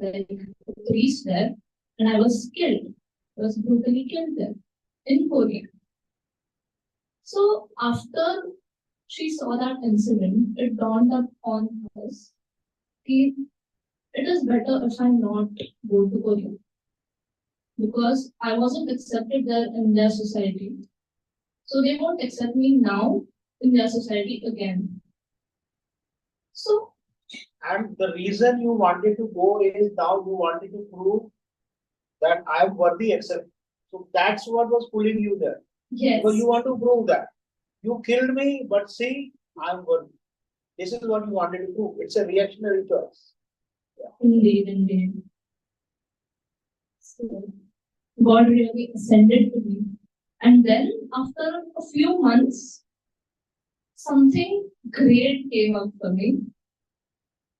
like a priest there, and I was killed. I was brutally killed there in Korea. So after she saw that incident, it dawned up on us, okay, it is better if I not go to Korea because I wasn't accepted there in their society. So they won't accept me now in their society again. So, and the reason you wanted to go is now you wanted to prove that I am worthy accept. So that's what was pulling you there. Yes. Because you want to prove that. You killed me, but see, I'm worthy. This is what you wanted to prove. It's a reactionary choice. Yeah. Indeed, indeed. So, God really ascended to me. And then, after a few months, something great came up for me.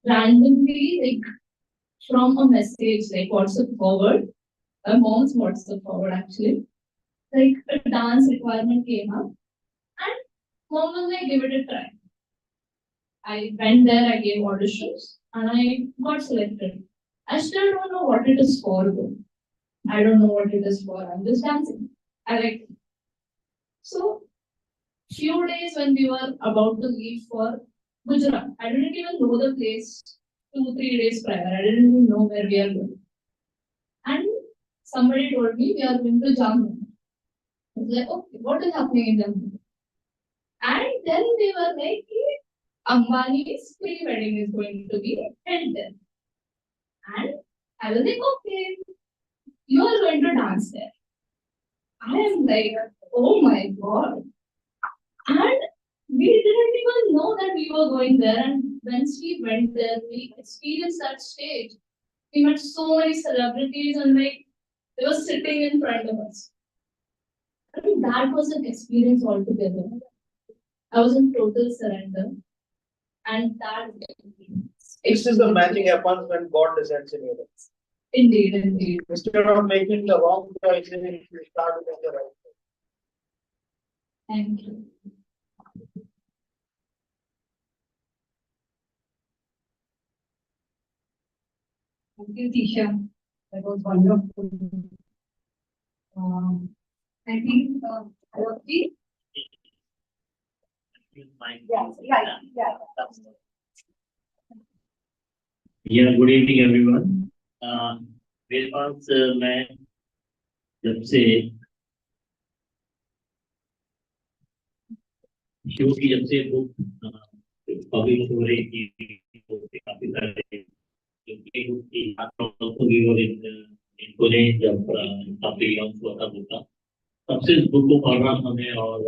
Randomly, like from a message, like WhatsApp forward, my mom's WhatsApp forward actually, like a dance requirement came up, and mom was like, give it a try. I went there, I gave auditions, and I got selected. I still don't know what it is for though. I don't know what it is for. I'm just dancing. I like it. So, few days when we were about to leave for Gujarat, I didn't even know the place 2-3 days prior. I didn't even know where we are going. And somebody told me we are going to Jammu. I was like, okay, what is happening in Jammu? And then they were like, Ambani's pre-wedding is going to be held there. And I was like, okay, you are going to dance there. I am like, oh my God. And we didn't even know that we were going there. And once we went there, we experienced that stage. We met so many celebrities and like they were sitting in front of us. I mean, that was an experience altogether. I was in total surrender. And that this is the magic happens when God descends in your life. Indeed, indeed. Instead of making the wrong choices, you start with the right choice. Thank you. Thank you, Tisha. That was wonderful. I think, Astrology? Yeah, good evening, everyone. मेरे पास मैं जब से शिव की जब से book publish हो रही थी काफी सारे इन्होंने जब काफी लॉन्च हुआ था बुक का तब से इस बुक को पढ़ रहा था मैं और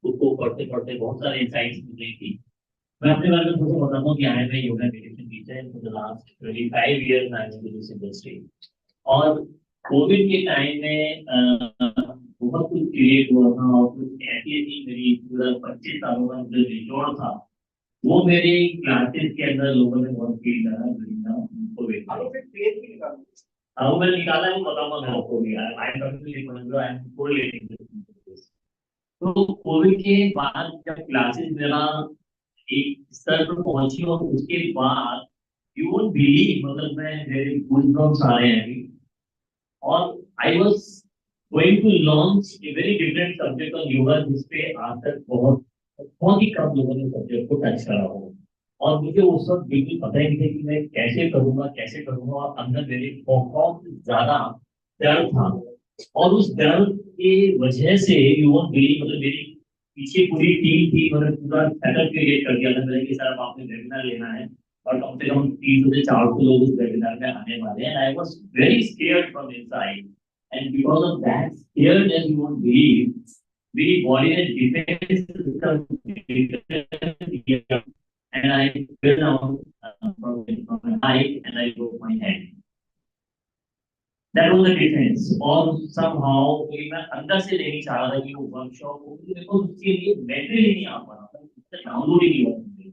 बुक को पढ़ते पढ़ते बहुत सारे इंसाइट्स मिल रही थी मैं अपने बारे में थोड़ा बताता हूँ कि I am a yoga meditation teacher for the last 25 years I am in this industry और कोविड के टाइम में बहुत कुछ क्रिएट हुआ था और कुछ ऐसी थी मेरी पूरा 25 सालों का जो रिकॉर्ड था वो मेरी क्लासेस के अंदर लोगों ने बहुत फील करा उनको वो मैंने निकाला है वो बताऊंगा मैं आपको भी आई एम कोरिलेटिंग तो कोविड के बाद जब क्लासेस मेरा एक स्तर पर पहुंची और उसके बाद यू वोंट बिलीव मतलब मैं मेरे गूज़बम्स आ रहे हैं अभी और I was going to launch a very different subject on yoga जिस पे आज तक बहुत ही कम लोगों ने सब्जेक्ट को टच करा हो और मुझे उस वक्त बिल्कुल पता ही नहीं था कि मैं कैसे करूंगा और अंदर मेरे बहुत ज्यादा डर था और उस डर की वजह से यू वोंट बिलीव मतलब मेरी पीछे पूरी टीम थी मैंने पूरा सेटअप क्रिएट कर दिया था मैंने कि सर आपने वेबिनार लेना है और कम से कम 300 से 400 लोग उस वेबिनार में आने वाले हैं I was very scared from inside and because of that scareness you won't believe मेरी बॉडी ने defence system and I fell down from my height and I broke my head. That was the difference. और somehow मैं अंदर से लेनी चाह रहा था कि वो वर्कशॉप हो मेरे को उसके लिए मेटेरियल नहीं आ पा रहा था उससे डाउनलोड ही नहीं हुआ मुझे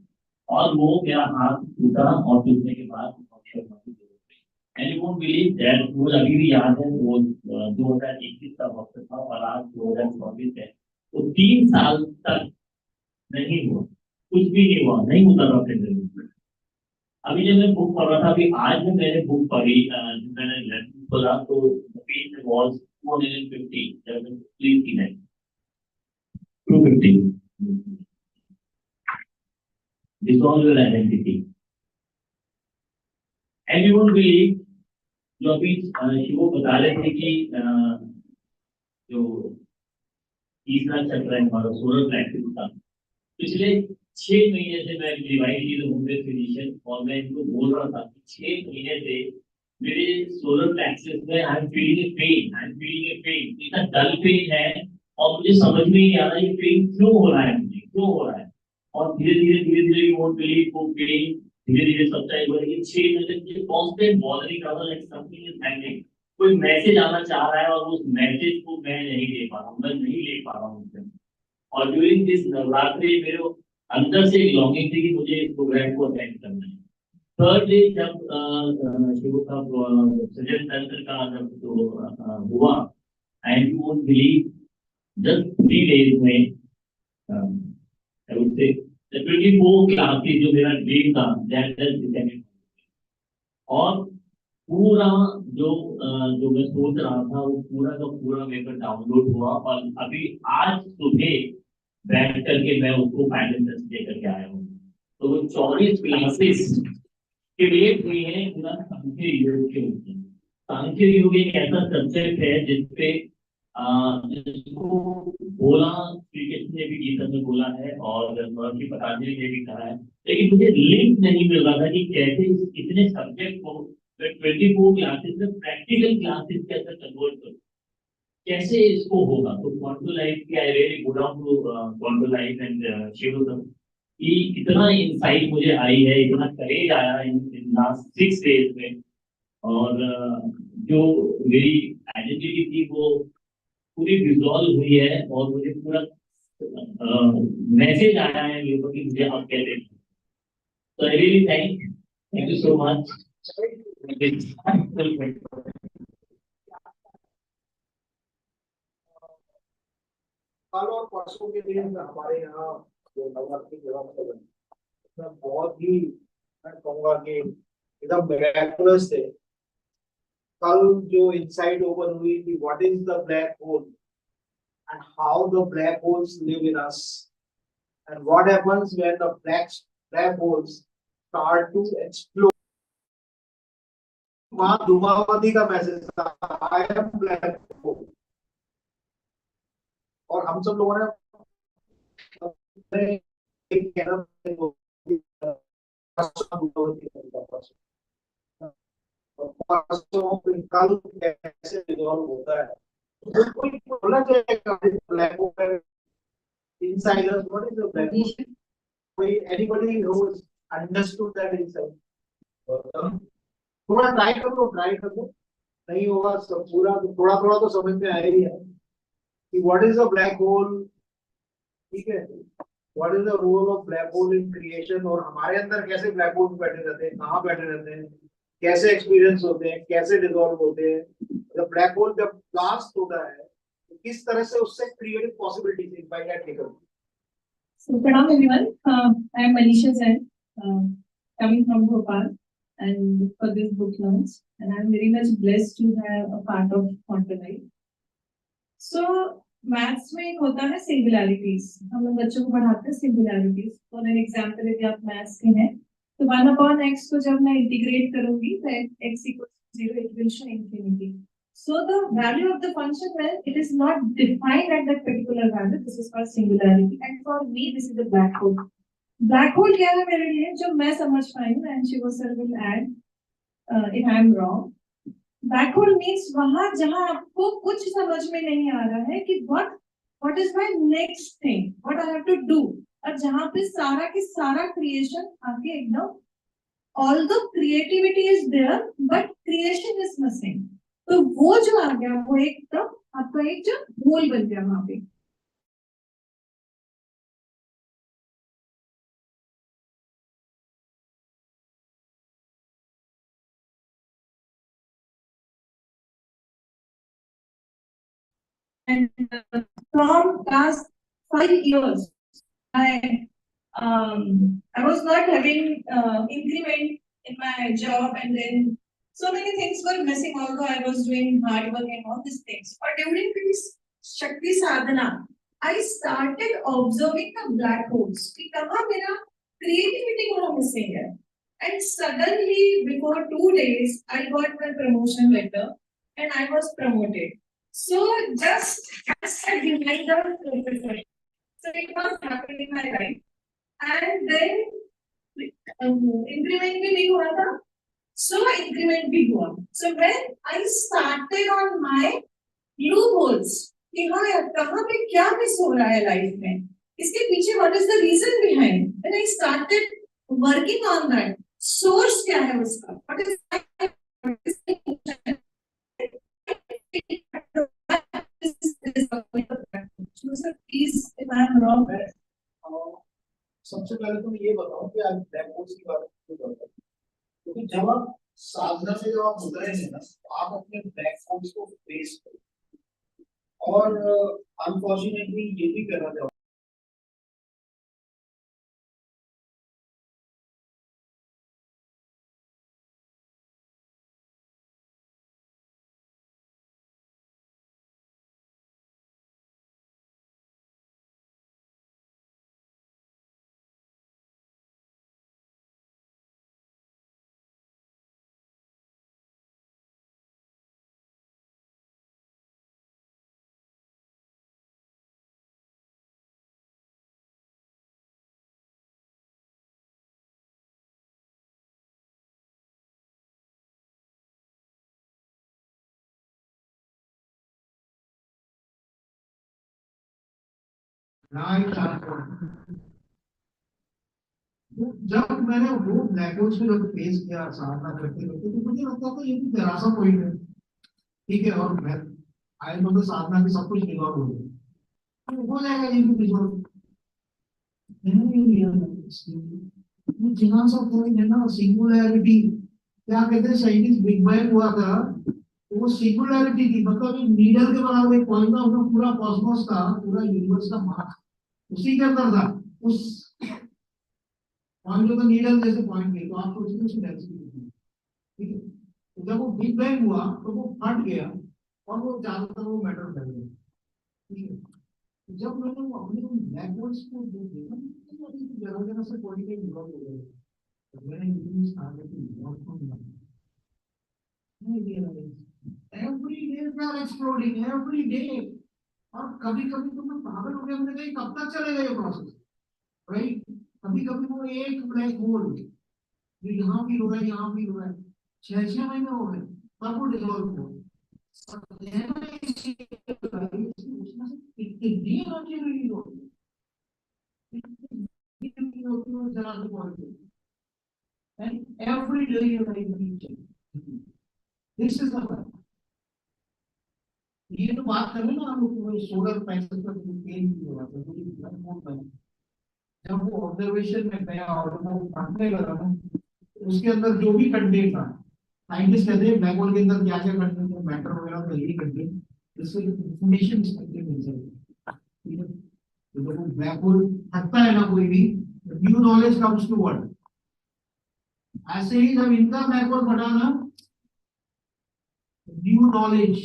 और वो मेरा हाथ टूटा और टूटने के बाद वर्कशॉप में and you won't believe that वो अभी भी याद है वो 2021 का वक्त था और आज 2024 है तो 3 साल तक नहीं हुआ कुछ भी नहीं हुआ नहीं उतरा अपने जमीन में अभी जब मैं बुक पढ़ रहा था, अभी आज में मैंने बुक पढ़ी, मैंने बोला तो पेज वॉज 250 जब मैं प्लीज की नहीं 250 dissolve your identity and you won't believe, जो अभी शिवो बता रहे थे कि जो तीसरा चल रहा है हमारा सोलर प्लेक्सिस का, पिछले 6 महीने से मैं डिवाइस होमवेयर फिजिशियन, और मैं इनको बोल रहा था कि 6 महीने से मेरे सोलर प्लेक्सिस में I am feeling a pain, I am feeling a pain, इतना डल पेन है, और मुझे समझ में नहीं आ रहा ये पेन क्यों हो रहा है, मुझे क्यों हो रहा है। और धीरे धीरे यू वोंट बिलीव वो पेन धीरे धीरे सबटाइम हो रही है। 6 महीने से कांस्टेंट बॉदरिंग कर रहा है, लाइक समथिंग इज हैपनिंग, कोई मैसेज आना चाह रहा है और उस मैसेज को मैं नहीं ले पा रहा हूँ, मैं नहीं ले पा रहा हूँ। और ड्यूरिंग दिस नवरात्रि मेरे अंदर से लॉन्गिंग थी कि मुझे इस प्रोग्राम को अटेंड करना है। थर्ड डे जब शिव का सजन तंत्र का जब हुआ, and you won't believe just 3 days में आई वुड से 24 क्लासेस जो मेरा ड्रीम था दैट हैज बिकम, और पूरा जो मैं सोच रहा था वो पूरा का पूरा मेरे पर डाउनलोड हुआ, और अभी आज सुबह बैठ करके मैं उसको फाइनल टेस्ट दे करके आया हूँ। तो वो 24 क्लासेस क्रिएट हुई है पूरा सांख्य योग के ऊपर। सांख्य योग एक ऐसा सब्जेक्ट है जिसपे जिसको बोला श्री कृष्ण ने भी गीता में बोला है और महर्षि पतंजलि ने भी कहा है, लेकिन मुझे लिंक नहीं मिल रहा था कि कैसे इतने सब्जेक्ट को 24 क्लासेस में प्रैक्टिकल क्लासेस कैसे कन्वर्ट करूं, कैसे इसको होगा। तो क्वांटो लाइफ की I really go down to Quanto life and Shiv कि इतना इंसाइट मुझे आई है, इतना करेज आया इन लास्ट 6 days में, और जो मेरी आइडेंटिटी थी वो पूरी डिसॉल्व हुई है, और मुझे पूरा मैसेज आया है मेरे को कि मुझे अब कैसे। तो I really thank you so much. कल और परसों के दिन हमारे यहाँ जो नवरात्रि के वक्त उसमें बहुत ही, मैं कहूँगा कि एकदम मिरेकुलस थे। कल जो इंसाइट ओपन हुई कि what is the black hole and how the black holes live in us and what happens when the black holes start to explode. मां धूमावती का मैसेज था, आई एम ब्लैक होल, और हम सब लोगों ने एक कल कैसे रिजॉल्व होता है, कोई बोलना चाहेगा black hole insiders, what is the black hole? Anybody who understood that insight? थोड़ा ट्राई कर लो, नहीं होगा सब पूरा, थोड़ा थोड़ा तो समझ में आया ही है कि what is the black hole. ठीक है, what is the role of black hole in creation, और हमारे अंदर कैसे ब्लैक होल बैठे रहते हैं, कहाँ बैठे रहते हैं, कैसे एक्सपीरियंस होते हैं, कैसे डिसॉल्व होते हैं। जब ब्लैक होल जब ब्लास्ट होता है तो किस तरह से उससे क्रिएटिव पॉसिबिलिटीज इनवाइट निकलती है। So, Pranam everyone. I am Manisha Sen, coming from Bhopal, and for this book launch, and I am very much blessed to have a part of Quanto Life. So, maths में एक होता है सिंगुलैरिटीज, हम लोग बच्चों को पढ़ाते हैं सिंगुलैरिटीज। फॉर एन एग्जांपल यदि आप मैथ्स के हैं तो 1/x को जब मैं इंटीग्रेट करूंगी तो x = 0, it will show infinity. So the value of the function, when it is not defined at that particular value, this is called singularity. And for me, this is the black hole. Black hole क्या है मेरे लिए, जो मैं समझ पाई हूँ, and Shivo sir will add if I am wrong. Black hole means वहाँ जहाँ आपको कुछ समझ में नहीं आ रहा है कि what is my next thing, what I have to do, और जहाँ पे सारा की सारा creation आके एकदम, although creativity is there, but creation is missing. तो वो जो आ गया वो एक तो आपका एक जो गोल बन गया वहां पे। And from past 5 years, I was not having increment in my job, and then so many things were missing, although I was doing hard work and all these things. But during this Shakti Sadhana, I started observing the black holes. कि कहाँ मेरा creativity को missing है. And suddenly, before 2 days, I got my promotion letter and I was promoted. So just as a reminder, so it was happening in my life. And then increment भी नहीं हुआ था. So increment भी हुआ. So when I started on my loopholes, कि हाँ यार कहाँ पे क्या मिस हो रहा है लाइफ में, इसके पीछे what is the reason behind? When I started working on that, source क्या है उसका? What is the emotion? Please, if I am wrong. सबसे पहले तो मैं ये बताऊं कि आज ब्लैक होल्स की बात क्यों करते हैं, क्योंकि जब आप साधना से जब आप उतरेंगे ना, तो आप अपने ब्लैक होल्स को फेस करें। और अनफॉर्चुनेटली ये भी करना चाहूँ जब मैंने वो ब्लैक होल्स को जब फेस किया साधना करते करते, तो मुझे लगता था ये भी जरा सा पॉइंट है, ठीक है, और मैं आई नो साधना की सब कुछ रिजॉल्व हो गया, तो हो जाएगा ये भी रिजॉल्व। जिहां सब कोई है ना, सिंगुलैरिटी, क्या कहते हैं साइंटिस्ट, बिग बैंग हुआ था, तो वो सिंगुलैरिटी थी, मतलब एक नीडल के बराबर एक पॉइंट था, उसमें पूरा कॉस्मोस का, पूरा यूनिवर्स का मास उसी के अंदर था, उस पॉइंट को नीडल जैसे पॉइंट है, तो आप सोचिए उसकी डेंसिटी कितनी है, ठीक है। तो जब वो बिग बैंग हुआ तो वो फट गया और वो चारों तरफ वो मैटर फैल गया, ठीक है। तो जब मैंने वो अपने ब्लैक होल्स को देखा, तो जगह जगह से कोई नहीं ब्लॉक हो गया, तो मैंने इतनी स्टार्ट की ब्लॉक को every day they are exploding every day. और कभी कभी तो मैं पागल हो गया, मैंने कहा कब तक चलेगा ये प्रोसेस, राइट। कभी कभी वो एक ब्लैक होल जो यहाँ भी हो रहा है, यहाँ भी हो रहा है, 6 6 महीने हो गए, तब वो डिजोल्व हो, कितनी एनर्जी रिलीज होती है जरा से point, and every day you are teaching. This is the one. ये तो बात करें ना हम लोग सोलर पैनल का पेन की हो रहा था, जब वो ऑब्जर्वेशन में गया और वो पढ़ने लगा ना, उसके अंदर जो भी कंटेंट था, साइंटिस्ट कहते हैं ब्लैक होल के अंदर क्या क्या कंटेंट है, मैटर वगैरह तो यही कंटेंट, जिससे इंफॉर्मेशन मिल जाएगी, ठीक है। तो जब वो ब्लैक होल हटता है ना कोई भी, new knowledge comes to world. ऐसे ही जब इनका ब्लैक होल फटा ना, न्यू नॉलेज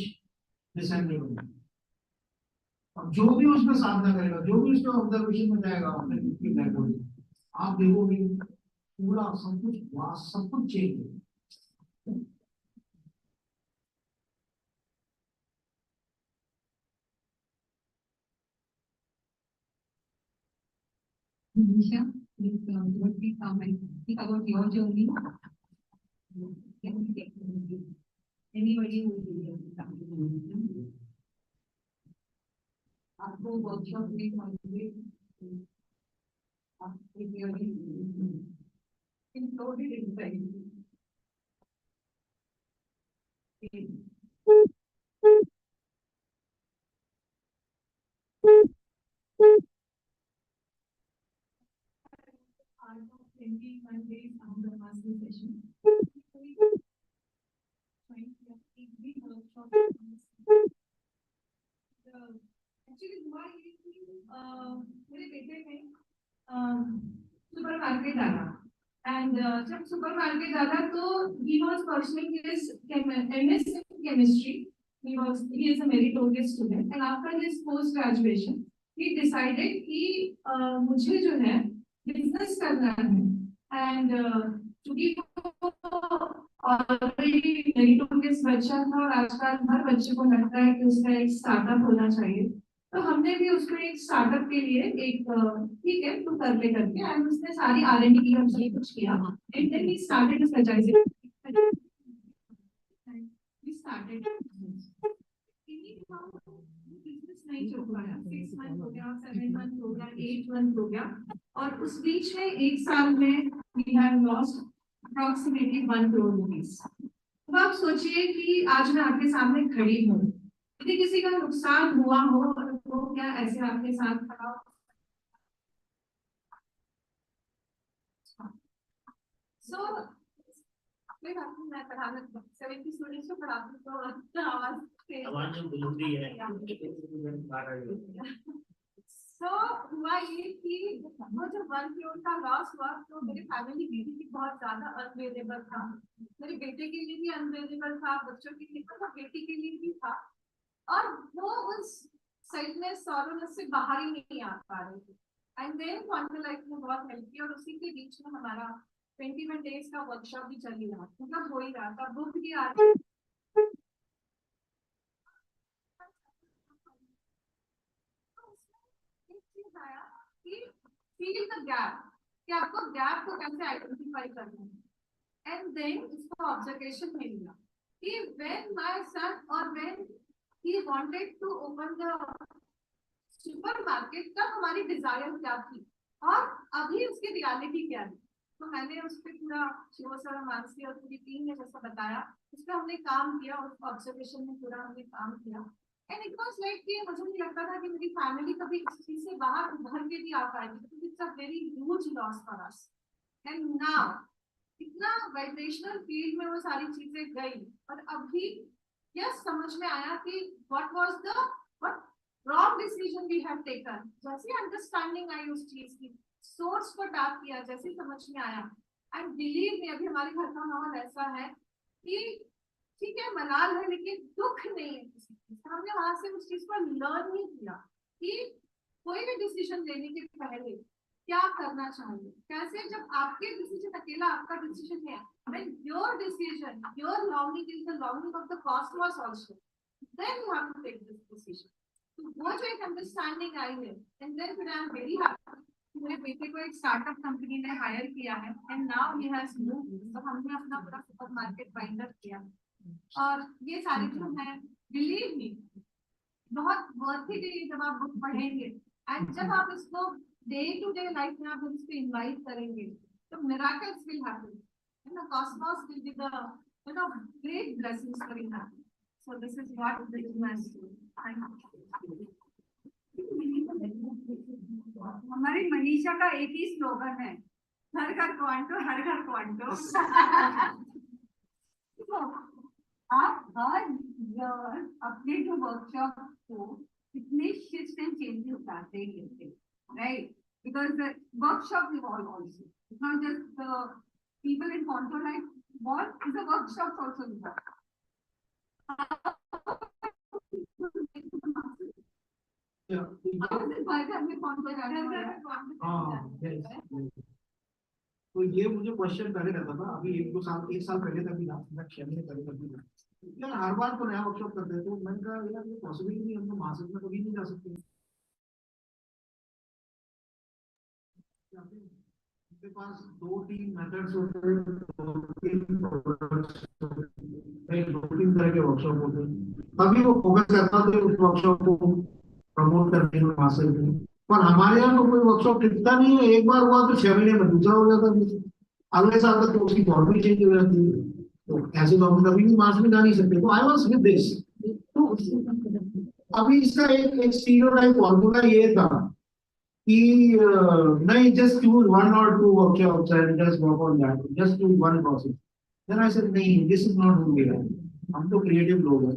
डिसेंडेड होगा। अब जो भी उसमें साधना करेगा, जो भी उसके ऑब्जर्वेशन में जाएगा अपने ब्लैक होल, आप देखोगे पूरा सब कुछ चेंज है। Nisha, please, what we comment about your journey. Anybody who is something, आपको वर्कशॉप में contribute included inside. Part of 21 days on the master session. Every workshop. Actually, हुआ ये कि मेरे बेटे ने सुपर मार्केट डाला एंड जब सुपर मार्केट जाता तो he was pursuing his MS in chemistry. He is a meritorious student and after his post graduation he decided कि मुझे जो है बिजनेस करना है एंड चूंकि ऑलरेडी मेरिटोरियस बच्चा था और आजकल हर बच्चे को लगता है कि उसका एक स्टार्टअप होना चाहिए, तो हमने भी उसको एक स्टार्टअप के लिए एक ठीक है तो कर ले करके एंड उसने सारी R&D की, हमने कुछ किया and then he started his franchise, he started business नहीं चल पाया, 6 मंथ हो गया, 7 मंथ हो गया, 8 मंथ हो गया और उस बीच में एक साल में we have lost approximately 1 crore rupees। अब आप सोचिए कि आज मैं आपके सामने खड़ी हूँ, यदि किसी का नुकसान हुआ हो और वो क्या ऐसे आपके साथ खड़ा हो? So, मैं पढ़ाना 70 स्टूडेंट्स को पढ़ाती तो आवाज बुलंदी है। So, हुआ ये कि वो जब 1 crore का लॉस हुआ तो मेरे फैमिली के लिए बहुत ज्यादा अनबेरेबल था, मेरे बेटे के लिए भी अनबेरेबल था, बच्चों के लिए था, बेटी के लिए भी था और वो उस सैडनेस सॉरोनेस से बाहर ही नहीं आ पा रहे थे। एंड देन क्वांटम लाइफ ने बहुत हेल्प की और उसी के बीच में हमारा 21 डेज का वर्कशॉप भी चल ही रहा, मतलब हो ही रहा था, बुक भी आ रही। एक चीज आया कि फील द गैप, कि आपको गैप को कैसे आइडेंटिफाई करना है एंड देन इसको ऑब्जर्वेशन में लिया कि व्हेन माय सन और when he wanted to open the supermarket, तब हमारी डिजायर क्या थी और अभी उसकी रियलिटी क्या है। तो मैंने उस पर पूरा शिवो सर, मानसी और पूरी टीम ने जैसा बताया उस पर हमने काम किया और ऑब्जर्वेशन में पूरा हमने काम किया एंड इट वाज लाइक कि मुझे नहीं लगता था कि मेरी फैमिली कभी इस चीज से बाहर उभर के भी आ पाएगी, because it's a very huge loss for us and now इतना वाइब्रेशनल फील्ड में वो सारी चीजें गई और अभी यस समझ में आया कि what was the what wrong decision we have taken, जैसे अंडरस्टैंडिंग आई उस चीज की, सोर्स को टैप किया, जैसे समझ में आया एंड बिलीव में अभी हमारे घर का माहौल ऐसा है कि ठीक है मलाल है लेकिन दुख नहीं है किसी चीज का। हमने वहां से उस चीज को लर्न नहीं किया कि कोई भी डिसीजन लेने के पहले क्या करना चाहिए, कैसे जब आपके डिसीजन अकेला आपका डिसीजन है, when your decision, your longing is the longing of the cosmos also, then you have to take this decision. तो वो जो एक अंडरस्टैंडिंग आई है and then फिर I am very happy मेरे बेटे को एक स्टार्टअप कंपनी ने हायर किया है and now he has moved, तो हमने अपना पूरा सुपर मार्केट फाइंड अप किया और ये सारी जो है बिलीव मी बहुत वर्थ इट है जब आप बुक पढ़ेंगे एंड जब आप इसको डे टू डे लाइफ में आप इसको इन्वाइट करेंगे तो miracles will happen and the Cosmos will be the great blessings for you. So this is what the universe do. हमारी मनीषा का एक ही स्लोगन है, हर घर क्वांटो, हर घर क्वांटो। आप हर ईयर अपने जो वर्कशॉप को कितने शिफ्ट एंड चेंजेस लाते हैं, right? Because the workshop evolve also. It's not just the people in Quanto Life, but the workshops also evolve. तो ये मुझे क्वेश्चन पहले रहता था, अभी 1 साल पहले तक भी था क्षमता पहले तक भी था यार, हर बार तो नया वर्कशॉप करते हैं, तो मैंने कहा यार ये पॉसिबिलिटी नहीं, हम तो मासिक में कभी नहीं जा सकते। उनके पास 2-3 मेथड्स होते हैं, 2-3 तरह के वर्कशॉप होते हैं, तभी वो फोकस करता है उस वर्कशॉप को प्रमोट करने में हासिल करें। पर हमारे यहाँ तो कोई वर्कशॉप टिकता नहीं है, एक बार हुआ तो 6 महीने में दूसरा हो जाता है, अगले साल तक तो उसकी फॉर्मेट चेंज हो जाती है, तो ऐसे तो हम कभी भी मार्च में जा नहीं सकते। तो आई वाज विद दिस, तो अभी इसका एक स्टीरियोटाइप फॉर्मूला ये था कि नहीं, just choose 1 or 2 workshops and just work on that, just choose 1 process. Then I said नहीं, this is not who we are, हम तो क्रिएटिव लोग हैं,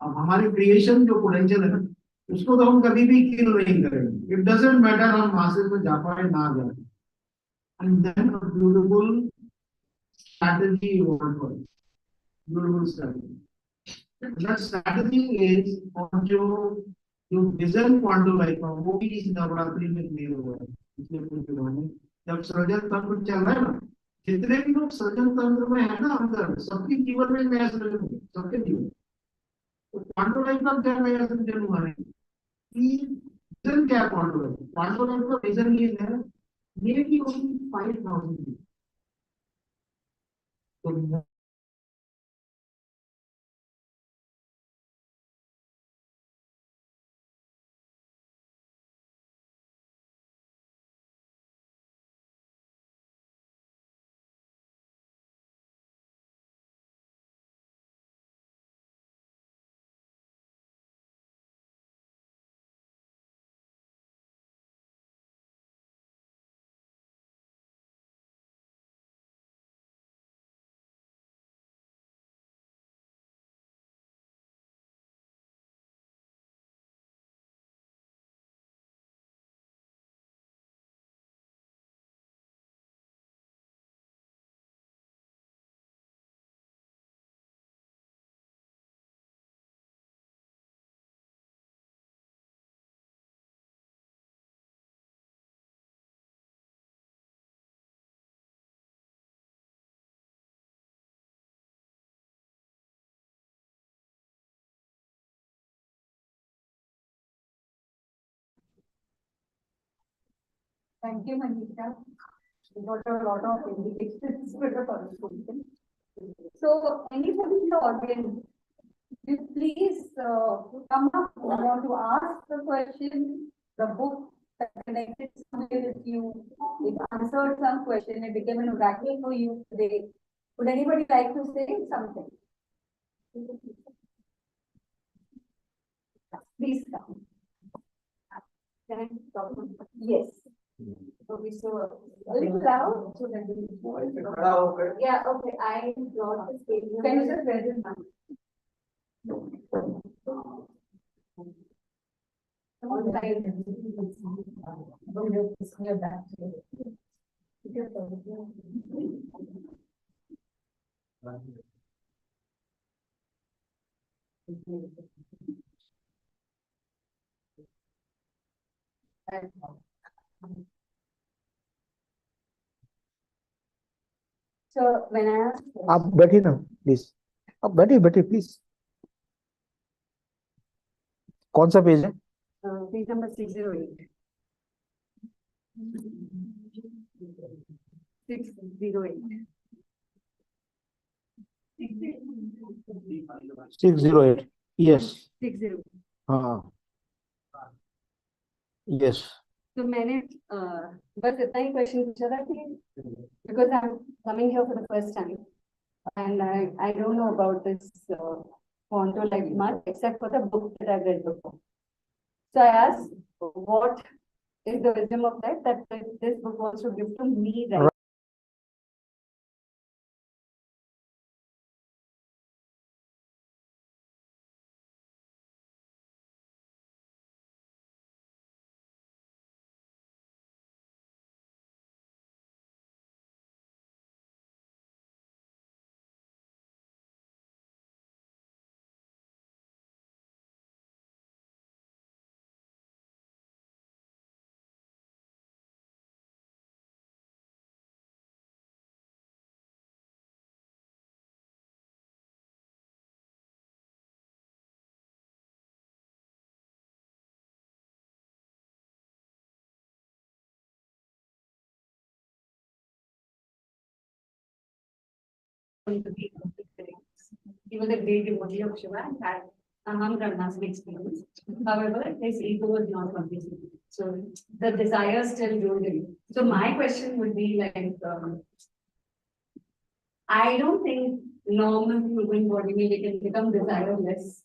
अब हमारे क्रिएशन जो पोटेंशियल है उसको तो हम कभी भी किल नहीं करेंगे। इट डजंट मैटर हम मासेस में जा पाए ना जाए। And then beautiful strategy you want for it. Beautiful strategy. The strategy is on जो विजन क्वांटो लाइफ का वो भी इस नवरात्रि में क्लियर हुआ है पिछले कुछ दिनों में जब सृजन तंत्र चल रहा है ना जितने भी लोग सृजन तंत्र में है ना अंदर सबके जीवन में नया सृजन हुआ सबके जीवन तो क्वांटो लाइफ का क्या नया सृजन हुआ है कि विजन क्या क्वांटो लाइफ का विजन ये है ये कि ओनली 5000 तो Thank you, Manisha. We got a lot of indications for the conversation. So, anybody in the audience, will please come up. You want to ask the question, the book that connected somewhere with you, it answered some question, it became an oracle for you today. Would anybody like to say something? Please come. Can I talk? Yes. Okay, so a little loud so that we yeah, okay, I brought the stage. Can you just wear this mic? All right. Your back. So when I asked, आप बैठिए ना please आप बैठिए please कौन सा page है page number 608. 608. 608 yes 60. हाँ yes तो मैंने बस इतना ही क्वेश्चन पूछा था कि because I'm coming here for the first time and I don't know about this Quanto Life much except for the book that I've read before. So I asked, what is the wisdom of life that this book wants to give to me right to be correct. He was a great devotee of Shiva and had Aham Karnasana experience. However, his ego was not completely. So the desire still ruled him. So my question would be like, I don't think normal human body may can become desireless.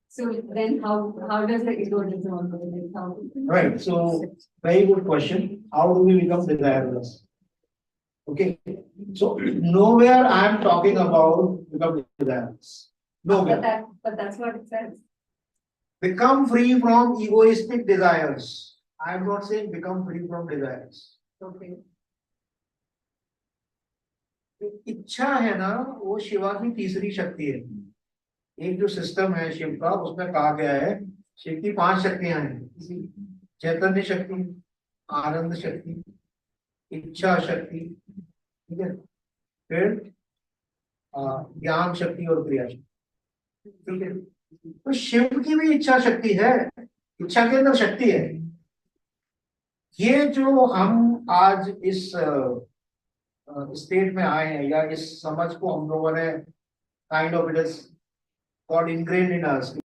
So then how does the ego dissolve? Like how? Right. So very good question. How do we become desireless? Okay. So nowhere I am talking about become desireless. Nowhere. But that's what it says. Become free from egoistic desires. I am not saying become free from desires. Okay. इच्छा है ना, वो शिवा की तीसरी शक्ति है। एक जो सिस्टम है शिव का, उसमें कहा गया है शिव की 5 शक्तियां हैं। चैतन्य शक्ति, आनंद शक्ति, इच्छा शक्ति, ठीक है, फिर ज्ञान शक्ति और क्रिया शक्ति, ठीक है। तो शिव की भी इच्छा शक्ति है, इच्छा के अंदर शक्ति है। ये जो हम आज इस स्टेट में आए हैं, या इस समझ को हम लोगों ने kind of it is got ingrained in us.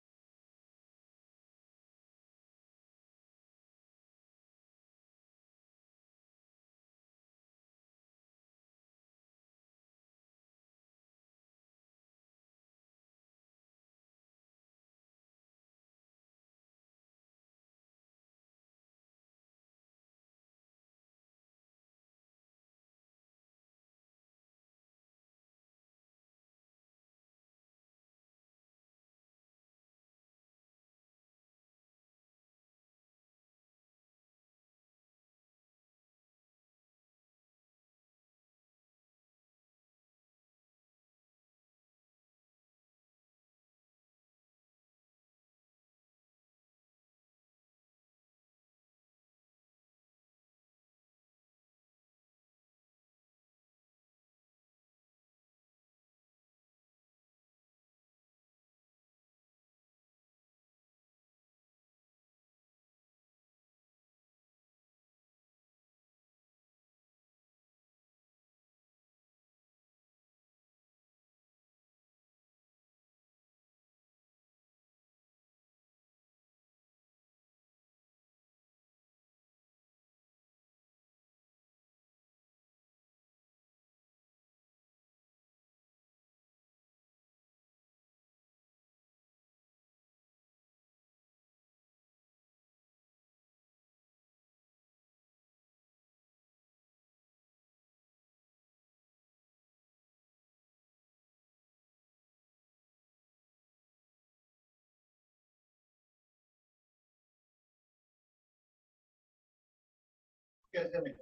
कैसे नहीं?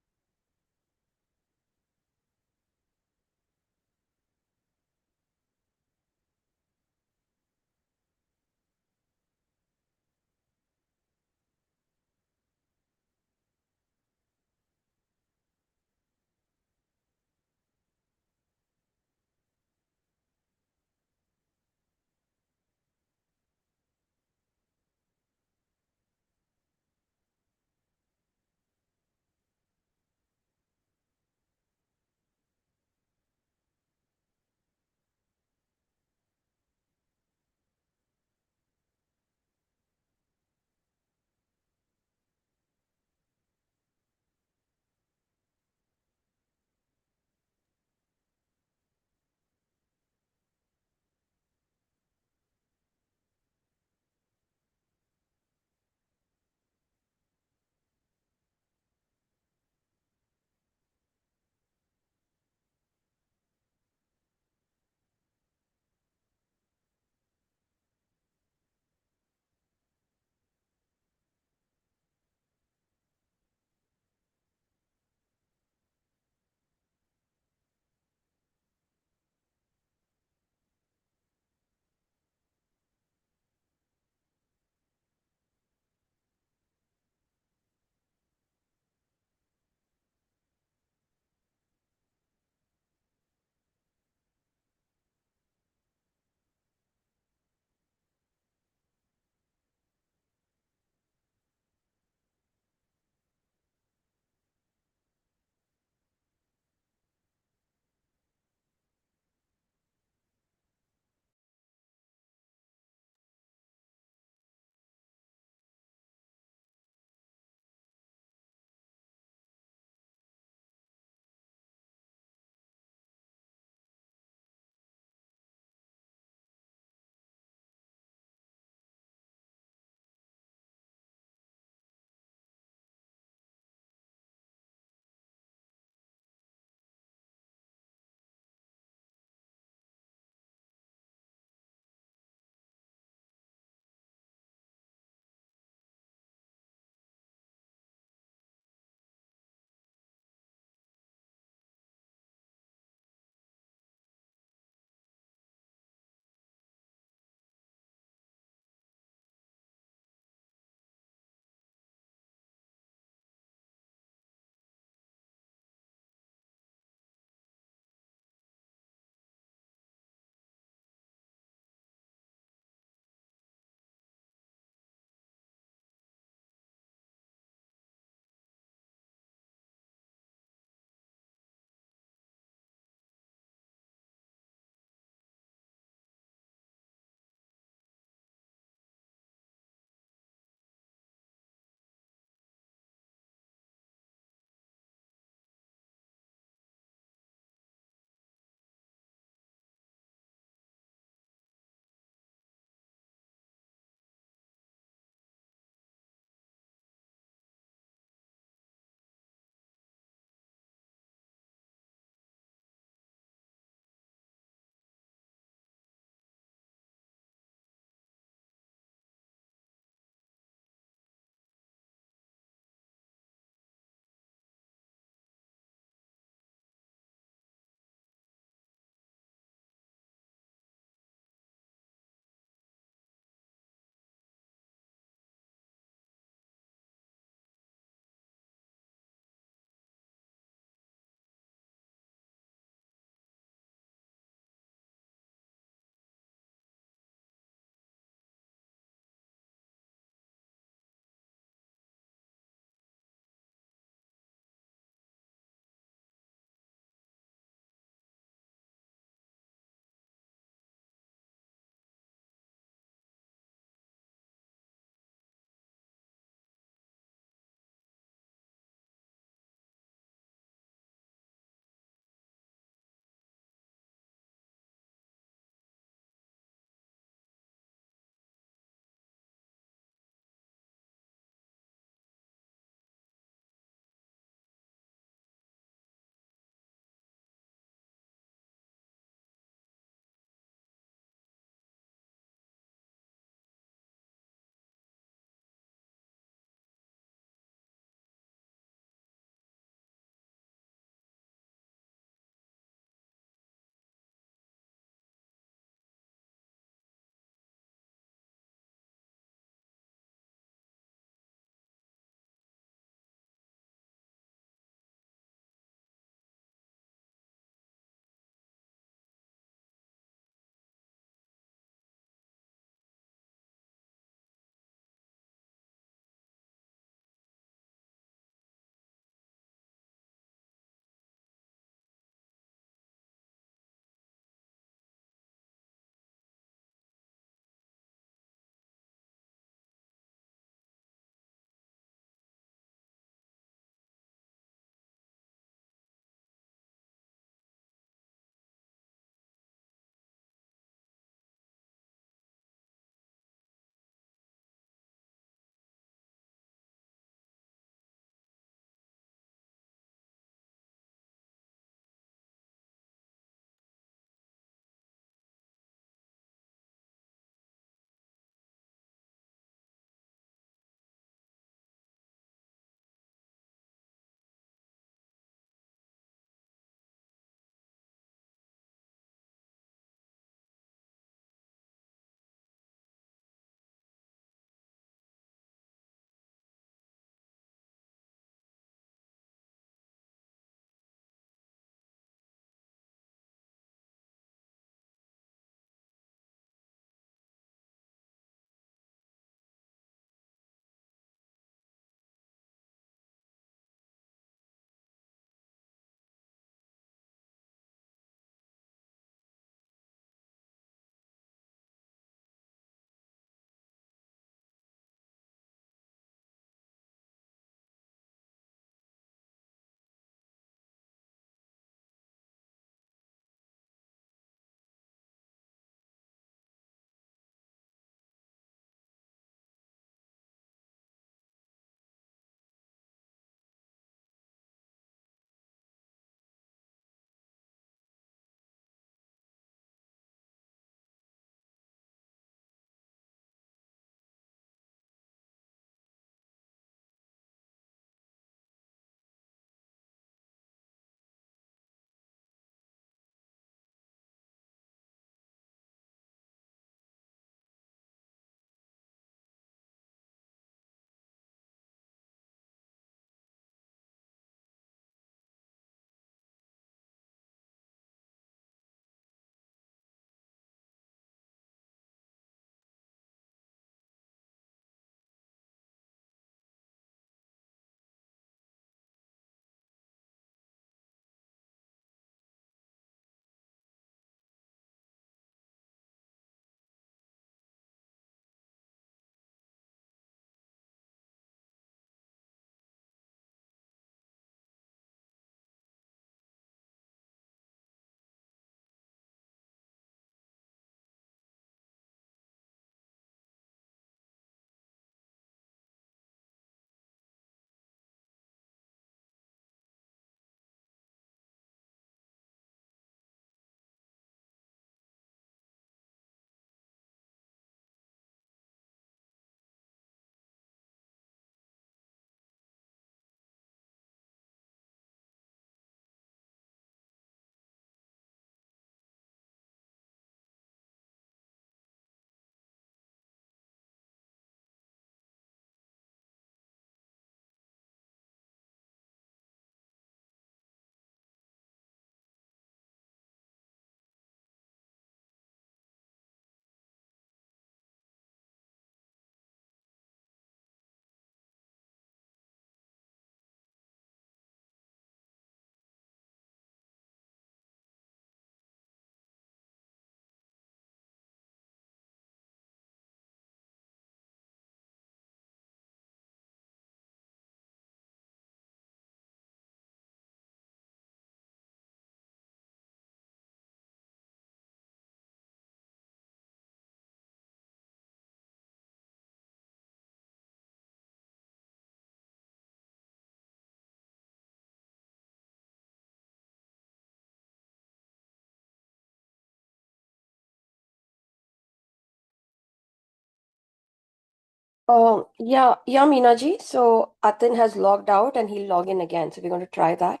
Yeah, Meena ji. So Atin has logged out and he'll log in again. So we're going to try that.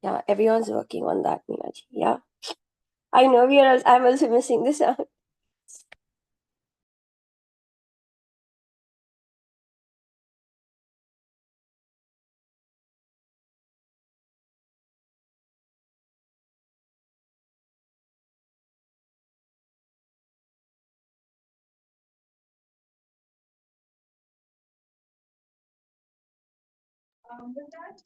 Yeah, everyone's working on that, Meena ji. Yeah, I know I'm also missing this out. With that,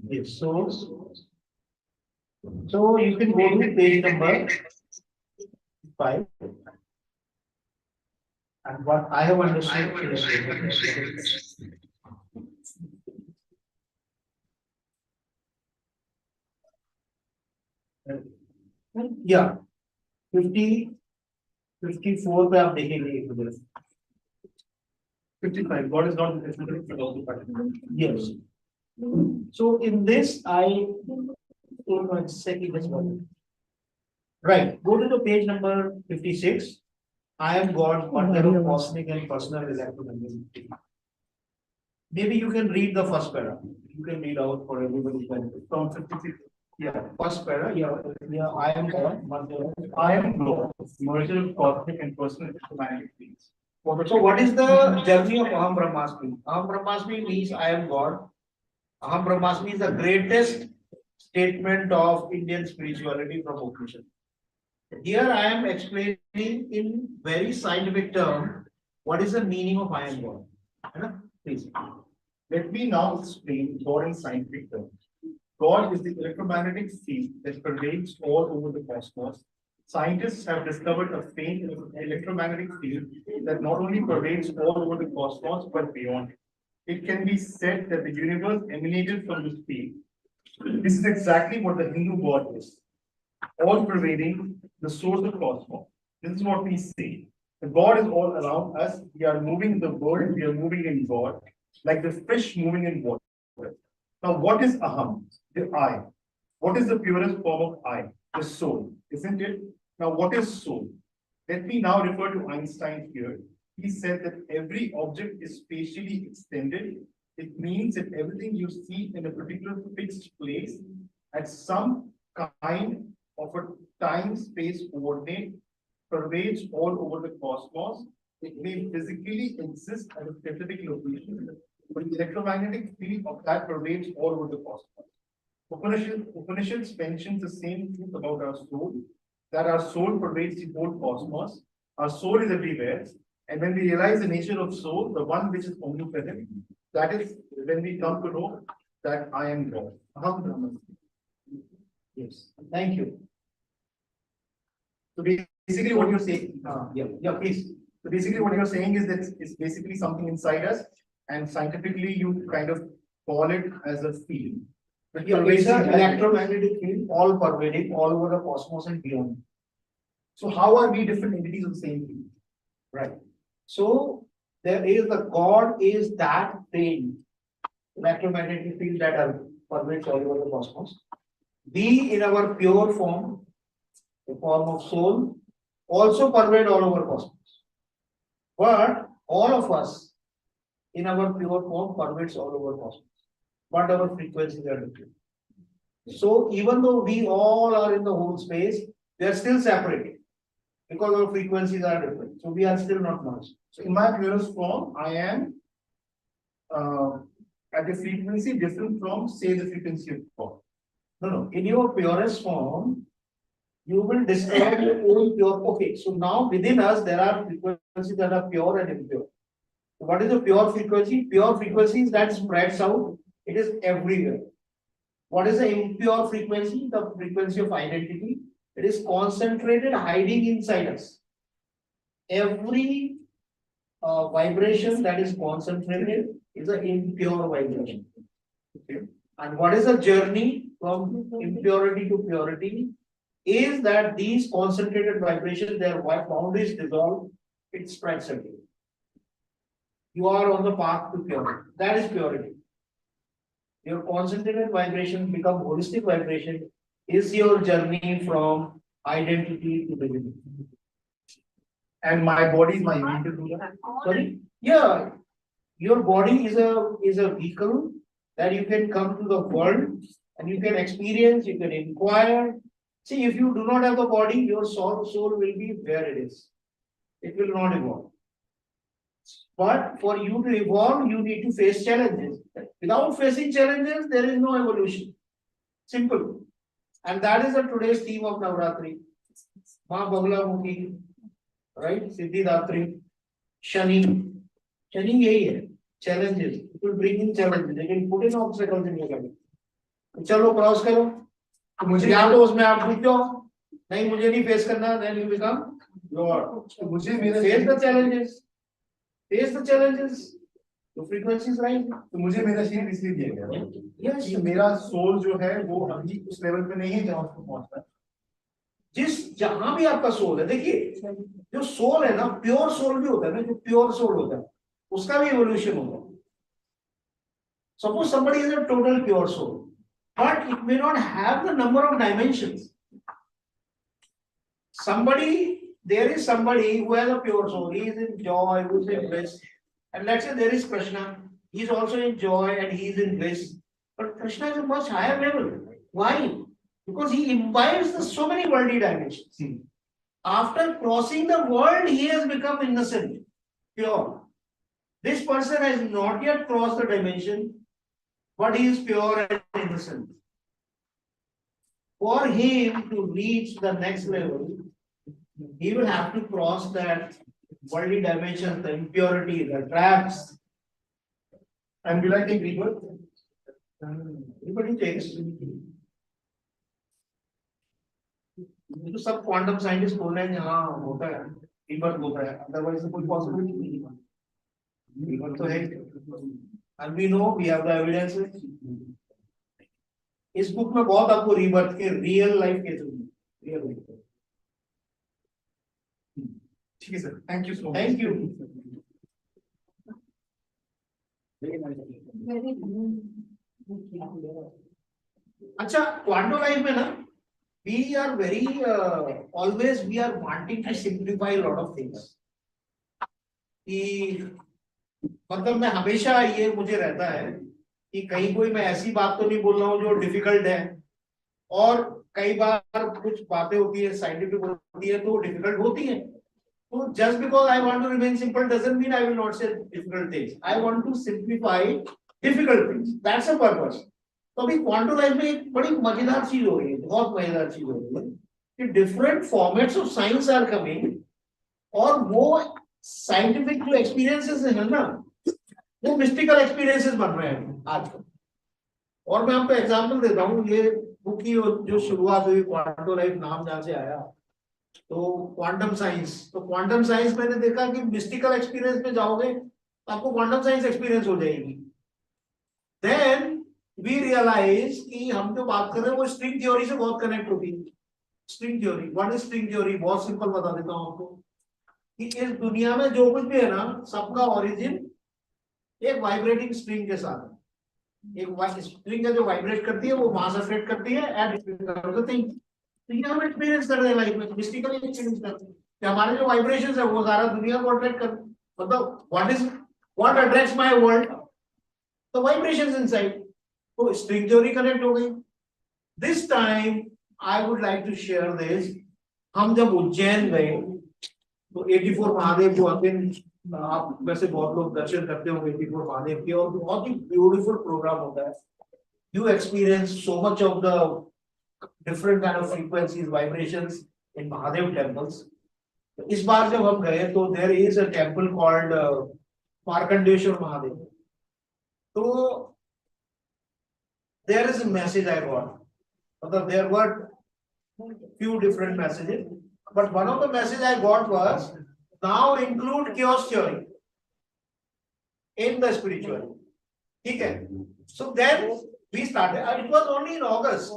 Yes, so you can go to page number 5. And what I have understood is yeah, 50, 54 पे आप देखेंगे 55. God is not necessarily yes. So in this, I hold on a second. Just one. Right. Go to the page number 56. I am God, wonder of cosmic and personal electromagnetic. Maybe you can read the first paragraph. You can read out for everybody's benefit. From 56. Yeah, first paragraph. Yeah. I am God, wonder. I am God, merger of cosmic and personal electromagnetic fields. So what is the journey of Aham Brahmasmi? Aham Brahmasmi means I am God. Aham Brahmasmi is the greatest statement of Indian spirituality from Upanishad. Here I am explaining in very scientific term what is the meaning of I am God. Please. Let me now explain God in scientific terms. God is the electromagnetic field that pervades all over the cosmos. Scientists have discovered a faint electromagnetic field that not only pervades all over the cosmos but beyond. It can be said that the universe emanated from this field. This is exactly what the Hindu God is, all pervading, the source of cosmos. This is what we say. The God is all around us. We are moving in the world. We are moving in God, like the fish moving in water. Now, what is Aham? The I. What is the purest form of I? The soul, isn't it? Now, what is soul? Let me now refer to Einstein here. He said that every object is spatially extended. It means that everything you see in a particular fixed place at some kind of a time-space coordinate pervades all over the cosmos. It may physically exist at a specific location, but the electromagnetic field of that pervades all over the cosmos. Upanishads mentions the same truth about our soul, that our soul pervades the whole cosmos. Our soul is everywhere. And when we realize the nature of soul, the one which is omnipresent, that is when we come to know that I am God. Aham Brahmasmi. Yes, thank you. So basically what you're saying, please. So basically what you're saying is that it's basically something inside us, and scientifically you kind of call it as a field. But it's an electromagnetic field, all pervading, all over the cosmos and beyond. So how are we different entities of the same field? Right. So there is the God is that thing, electromagnetic field that pervades all over the cosmos. We in our pure form, the form of soul, also pervade all over cosmos. But all of us in our pure form pervades all over cosmos. But our frequencies are different. So even though we all are in the whole space, they are still separated because our frequencies are different. So we are still not merged. So in my purest form, I am at a frequency different from, say, the frequency of God. No. In your purest form, you will discover your own pure. Okay, so now within us, there are frequencies that are pure and impure. So what is the pure frequency? Pure frequency is that spreads out. It is everywhere. What is the impure frequency? The frequency of identity. It is concentrated, hiding inside us. Every vibration that is concentrated is an impure vibration. Okay. And what is the journey from impurity to purity? Is that these concentrated vibrations, their boundaries dissolve, it spreads again. You are on the path to purity. That is purity. Your concentrated vibrations become holistic vibration. Is your journey from identity to divinity. And my body is my unit to do that. Sorry? Yeah. Your body is a vehicle that you can come to the world and you can experience, you can inquire. See, if you do not have the body, your soul will be where it is. It will not evolve. But for you to evolve, you need to face challenges. Without facing challenges, there is no evolution. Simple. And that is the today's theme of Navratri. माँ बगला मुखी, right? Siddhidatri, Shani, Shani यही है, challenges. It will bring in challenges. They can put in obstacles in your life. चलो cross करो. मुझे या तो उसमें आप डूब जाओ, नहीं मुझे नहीं फेस करना, then you become Lord. मुझे मेरा face the challenges, face the challenges. तो frequencies rise. तो मुझे मेरा शील इसलिए दिया गया है Yes. कि मेरा सोल जो है वो अभी उस लेवल पे नहीं है जहाँ उसको पहुंचना है। जिस जहां भी आपका सोल है, देखिए जो सोल है ना, प्योर सोल भी होता है ना, जो प्योर सोल होता है उसका भी इवोल्यूशन होता है. Suppose somebody is a total pure soul, but it may not have the number of dimensions. There is somebody who has a pure soul, he is in joy, who is in bliss, and let's say there is Krishna, he is also in joy and he is in bliss, but Krishna is a much higher level. Why? Because he imbibes so many worldly dimensions. After crossing the world, he has become innocent, pure. This person has not yet crossed the dimension, but he is pure and innocent. For him to reach the next level, he will have to cross that worldly dimension, the impurity, the traps. And will I take rebirth? Everybody takes. तो सब quantum scientist बोल रहे हैं हाँ होता है, rebirth होता है, अदरवाइज कोई पॉसिबिलिटी नहीं है. रीबर्थ तो है, and we know, we have the evidences. इस बुक में बहुत आपको रीबर्थ के रियल लाइफ के थ्रू, रियल लाइफ. ठीक है sir, thank you so much. Thank you. अच्छा, क्वांटो लाइफ में ना we are very always we are wanting to simplify a lot of things. कि मतलब मैं हमेशा ये मुझे रहता है कि कहीं कोई मैं ऐसी बात तो नहीं बोल रहा हूँ जो डिफिकल्ट है, और कई बार कुछ बातें होती है साइंटिफिक होती है तो डिफिकल्ट होती है. तो just because I want to remain simple doesn't mean I will not say difficult things. I want to simplify difficult things. That's a purpose. तो अभी क्वांटो लाइफ में एक बड़ी मजेदार चीज हो रही है, बहुत मजेदार चीज हो रही है कि different formats of science are coming, और वो साइंटिफिक जो एक्सपीरियंसेस है ना, वो मिस्टिकल एक्सपीरियंसेस बन रहे हैं आजकल. और मैं आपको एग्जांपल देता हूँ. ये बुक की जो शुरुआत हुई, क्वांटो लाइफ नाम जहाँ से आया, तो क्वांटम साइंस. तो क्वांटम साइंस मैंने देखा कि मिस्टिकल एक्सपीरियंस में जाओगे तो आपको क्वांटम साइंस एक्सपीरियंस हो जाएगी. देन वी रियलाइज कि हम जो बात कर रहे हैं वो स्ट्रिंग थ्योरी से बहुत कनेक्ट होती है. String theory, what is string theory? बहुत सिंपल बता देता हूँ आपको कि इस दुनिया में जो कुछ भी है ना, सबका ओरिजिन एक वाइब्रेटिंग स्ट्रिंग के साथ है. एक स्ट्रिंग है जो वाइब्रेट करती है, वो मास अट्रैक्ट करती है एंड थिंग. तो ये हम एक्सपीरियंस कर रहे हैं लाइफ में, मिस्टिकली एक्सपीरियंस करते हैं कि हमारे जो वाइब्रेशंस है वो सारा दुनिया को अट्रैक्ट कर. मतलब what attracts my world? The vibrations inside. तो स्ट्रिंग थ्योरी कनेक्ट हो गई. This time I would like to share this. हम जब उज्जैन गए तो 84 महादेव जो आते हैं, आप वैसे बहुत लोग दर्शन करते होंगे 84 महादेव के, और बहुत ही ब्यूटीफुल प्रोग्राम होता है. You experience so much of the different kind of frequencies, vibrations in Mahadev temples. इस बार जब हम गए तो there is a temple called Markandeshwar Mahadev. तो there is a message I got. There were few different messages, but one of the message I got was now include chaos theory in the spirituality. Okay. So then we started. It was only in August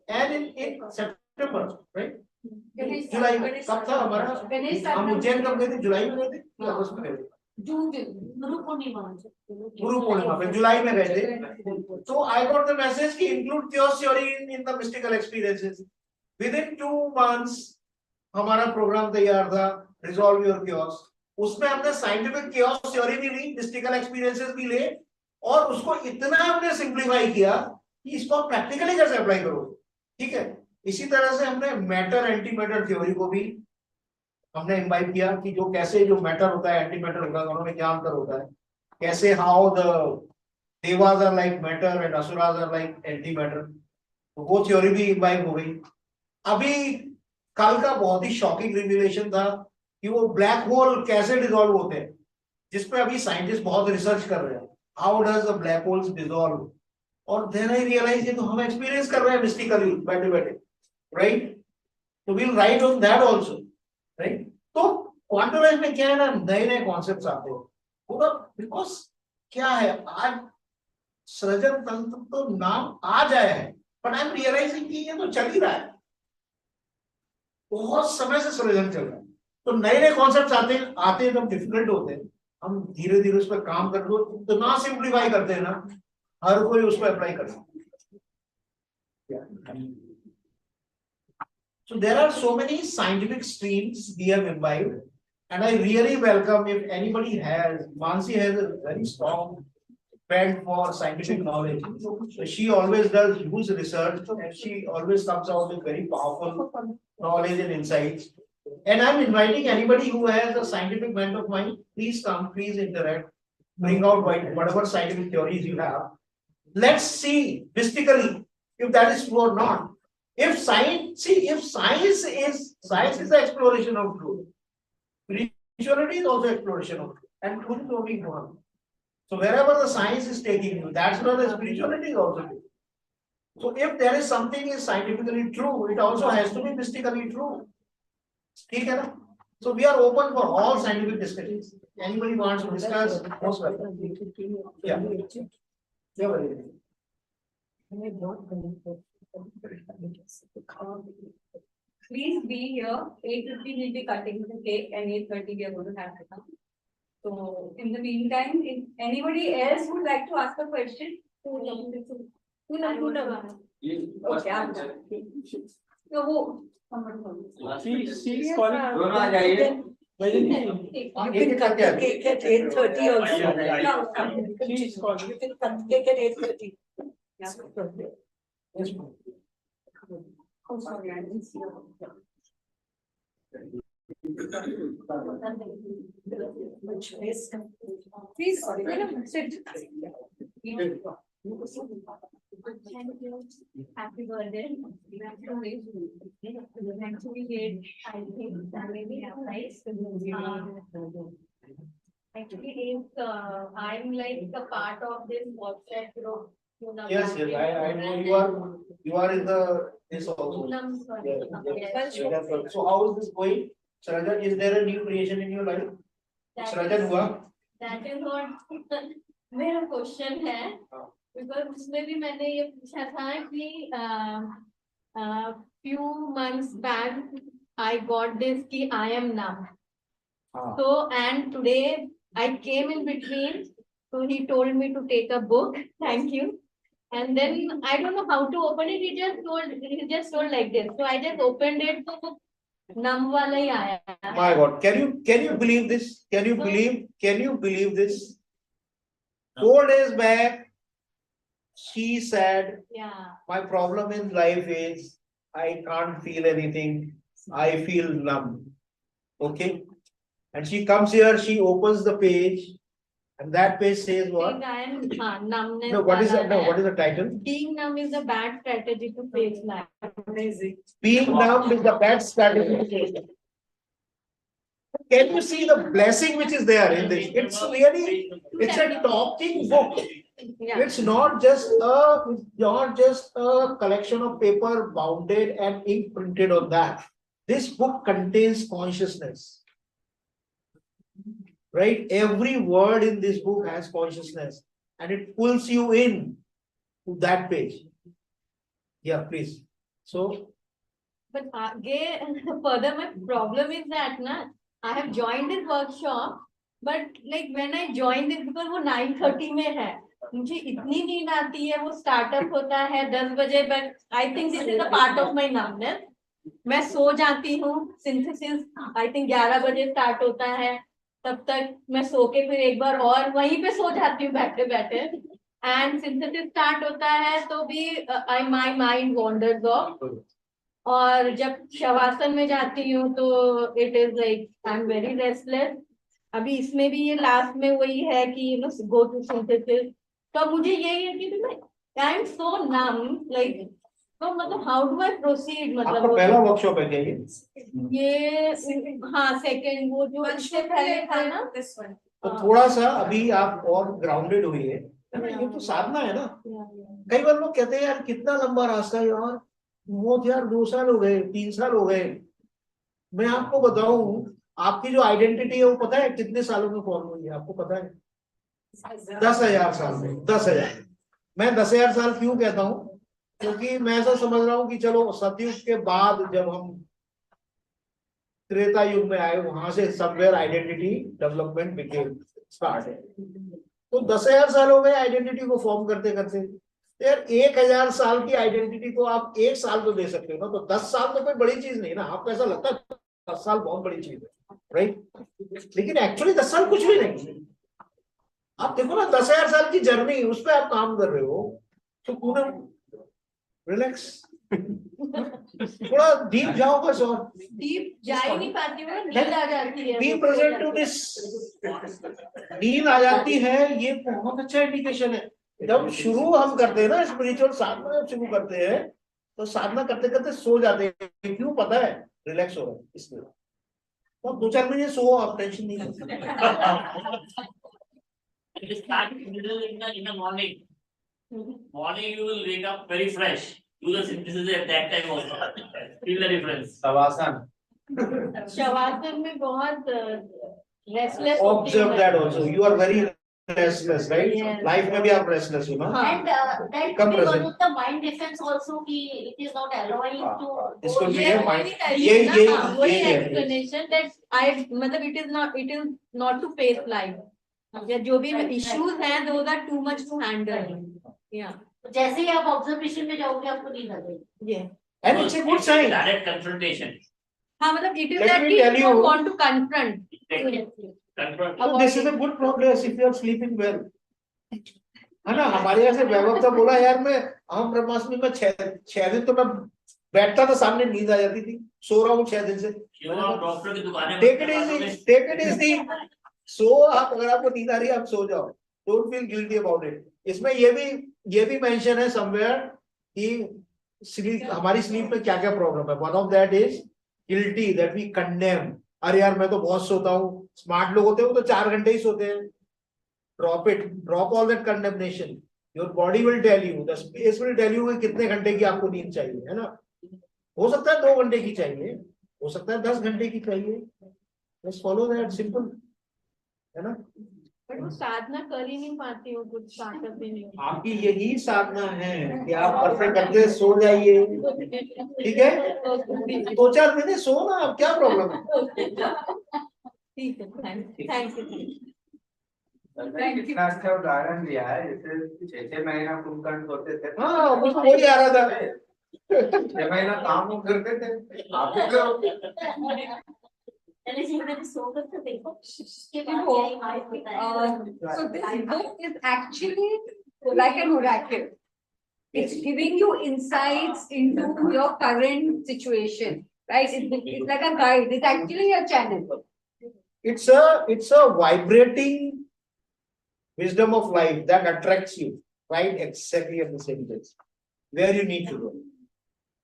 and in September, right? जुलाई में कब था हमारा? हम उज्जैन कब गए थे? जुलाई में गए थे या अगस्त में गए थे? गुरु पूर्णिमा में जुलाई में गए थे. So I got the message कि include chaos theory in the mystical experiences. Within 2 months हमारा प्रोग्राम तैयार था, resolve your chaos. उसमें हमने scientific chaos theory भी ली, mystical experiences भी ले, और उसको इतना हमने सिंप्लीफाई किया कि इसको प्रैक्टिकली कैसे अप्लाई करो. ठीक है. इसी तरह से हमने मैटर एंटी मैटर थ्योरी को भी हमने इम्बाइब किया कि जो कैसे जो मैटर होता है, एंटी मैटर होता है, दोनों में क्या अंतर होता है, कैसे how the devas are like matter and asuras are like antimatter. तो वो थ्योरी भी इम्बाइब हो गई। अभी कल का बहुत ही शॉकिंग रिवीलेशन था कि वो ब्लैक होल कैसे डिसॉल्व होते हैं, जिसपे अभी साइंटिस्ट बहुत रिसर्च कर रहे हैं, how does the black holes dissolve. और देन आई रियलाइज ये तो हम एक्सपीरियंस कर रहे हैं मिस्टिकली बैठे बैठे, राइट। तो will write on that also, right. तो क्वांटम लाइफ में क्या है ना, नए नए कॉन्सेप्ट्स आते हैं पूरा, बिकॉज क्या है आज सृजन तंत्र तो नाम आ जाए है, बट आई एम रियलाइजिंग कि ये तो चल ही रहा है, बहुत समय से सृजन चल रहा है। तो नए नए कॉन्सेप्ट्स आते हैं तब डिफिकल्ट होते हैं, हम धीरे धीरे उस पर काम कर दो, इतना सिंप्लीफाई करते हैं ना, हर कोई उसको अप्लाई कर सकता है। So there are so many scientific streams we have imbibed, and I really welcome if anybody has. Mansi has a very strong bent for scientific knowledge. So she always does use research, and she always comes out with very powerful knowledge and insights. And I'm inviting anybody who has a scientific bent of mind, please come, please interact, bring out whatever scientific theories you have. Let's see mystically if that is true or not. If science, see, if science is the exploration of truth, spirituality is also exploration of truth, and truth is only one. So wherever the science is taking you, that's where the spirituality is also taking. So if there is something is scientifically true, it also has to be mystically true. ठीक है ना? So we are open for all scientific discussions. Anybody wants to discuss, most welcome. Yeah. Please be here. 8:50 will be cutting the cake, and 8:30 we are going to have to come. So in the meantime, if anybody else would like to ask a question, okay, so who? She's calling. दोनों आ जाइए. You can cut the cake at 8:30 also. She's calling. You can cut the cake at 8:30. Yeah. Oh, sorry, I didn't see you. Please, sit. Thank you. Happy birthday. Actually, I think that maybe nice. Actually, if I'm like a part of this WhatsApp group. Yes, I know you are in the this also. So how is this going? Srajan, is there a new creation in your life? Srajan हुआ? That is what मेरा question है, because उसमें भी मैंने ये पूछा था कि few months back I got this कि I am now. So and today I came in between, so he told me to take a book. Thank you. And then I don't know how to open it. He just told like this. So I just opened it. So num वाला ही आया. My God, can you believe this? Can you believe this? 4 days back, she said, Yeah. my problem in life is I can't feel anything. I feel numb. Okay. And she comes here, she opens the page, and that page says what? I am numbness. No, what is the title? Being numb is a bad strategy to face life. Amazing. Being numb is the bad strategy. Can you see the blessing which is there in this? It's really, it's a talking book. Yeah. It's not just a collection of paper bounded and ink printed on that. This book contains consciousness. Right? Every word in this book has consciousness, and it pulls you in to that page. Yeah, please. So. But further, my problem is that I have joined this workshop, but like when I joined this, because वो 9:30 में है, मुझे इतनी नींद आती है, वो startup होता है 10 बजे, but I think this is a part of my numbness. मैं सो जाती हूँ, सिंथेसिस I think 11 बजे स्टार्ट होता है, तब तक मैं सो के फिर एक बार और वहीं पे सो जाती हूँ बैठे बैठे, and सिंथेसिस स्टार्ट होता है तो भी my mind wanders off. और जब शवासन में जाती हूँ तो it is like I am very restless. अभी इसमें भी ये लास्ट में वही है कि गो टू सिंथेसिस. तो मुझे यही है कि I am so num, like तो मतलब हाउ डू आई प्रोसीड, आपका मतलब पहला वर्कशॉप है क्या ये हाँ सेकंड वो जो इससे पहले था ना तो थोड़ा सा अभी आप और ग्राउंडेड हुई है ना, ये तो साधना है ना। कई बार लोग कहते हैं यार कितना लंबा रास्ता है यार, वो यार 2 साल हो गए, 3 साल हो गए। मैं आपको बताऊं, आपकी जो आइडेंटिटी है वो पता है कितने सालों में फॉर्म हुई है, आपको पता है? 10,000 साल में। 10,000। मैं 10,000 साल क्यों कहता हूँ? क्योंकि मैं ऐसा समझ रहा हूँ कि चलो सतयुग के बाद जब हम त्रेता युग में आए, वहां से somewhere identity development became start है। तो 10,000 साल हो गए आइडेंटिटी को फॉर्म करते करते। यार 1,000 साल की आइडेंटिटी को आप 1 साल तो दे सकते हो ना, तो 10 साल तो कोई बड़ी चीज नहीं ना। आपको ऐसा लगता है 10 साल बहुत बड़ी चीज है, राइट? लेकिन एक्चुअली 10 साल कुछ भी नहीं। आप देखो ना 10,000 साल की जर्नी, उस पर आप काम कर रहे हो, तो पूरा रिलैक्स। थोड़ा डीप जाओ बस, और डीप जा ही नहीं पाती हूँ, नींद आ जाती है। Be present to this. नींद आ जाती है, ये बहुत अच्छा इंडिकेशन है। जब शुरू हम करते हैं ना स्पिरिचुअल साधना, जब शुरू करते हैं तो साधना करते करते सो जाते हैं। क्यों पता है? रिलैक्स हो रहा है इसलिए। तो 2-4 महीने सो, आप टेंशन नहीं लेते। It is start in the morning. Morning you will wake up very fresh. Do the synthesis at that time also. Feel the difference. Shavasana shavasana में बहुत restless Observe that also. You are very restless, right? Yes. Life में भी आप restless हो ना? And that Come could be one present. of the mind defense also कि it is not allowing to. इसको go- भी ये है वही mind. वही ये explanation that I मतलब it is not to face life. या जो भी issues हैं those are too much to handle. Yeah. जैसे ही आप ऑब्जर्वेशन में जाओगे आपको नींद आ जाएगी। Yeah. And it's a good sign. Direct confrontation. हाँ मतलब it is Let that me we tell don't you- want to confront. Confront. So this is a good progress if you are sleeping well. है ना? हमारे यहाँ से वैभव था बोला यार, मैं हम ब्रह्माष्टमी में 6 दिन तो मैं बैठता था, सामने नींद आ जाती थी, सो रहा हूँ 6 दिन से। डॉक्टर की दुकान take it easy, take it easy. So आप, अगर आपको नींद आ रही है आप सो जाओ, don't feel guilty about it. इसमें ये भी मेंशन है समवेयर कि स्लीप, हमारी स्लीप में क्या क्या प्रॉब्लम है। One of that is guilty, that we condemn. अरे यार मैं तो बहुत सोता हूँ। स्मार्ट लोग होते हैं वो तो 4 घंटे ही सोते हैं। Drop it, drop all that condemnation. Your body will tell you, the space will tell you कि कितने घंटे की आपको नींद चाहिए, है ना? हो सकता है 2 घंटे की चाहिए, हो सकता है 10 घंटे की चाहिए। बस फॉलो दैट, सिंपल है ना? बट वो साधना कर ही नहीं पाती हूँ, कुछ ताकत भी नहीं। आपकी यही साधना है कि आप करते करते सो जाइए, ठीक है? 2-4 महीने सो ना, अब क्या प्रॉब्लम है? ठीक है, थैंक यू। कितना अच्छा उदाहरण दिया है, जैसे 6 महीना कुंभकर्ण होते थे। हाँ, मुझको वही आ रहा था। 6 महीना काम वो करते थे, आप भी करो। पहले जी मैंने सो कर तो देखो उसके बाद देखो, क्या ही हाल होता है। So this book is actually like an oracle. It's giving you insights into your current situation, right? It's like a guide. It's actually a channel. It's a vibrating wisdom of life that attracts you, right? Exactly at the same place where you need to go.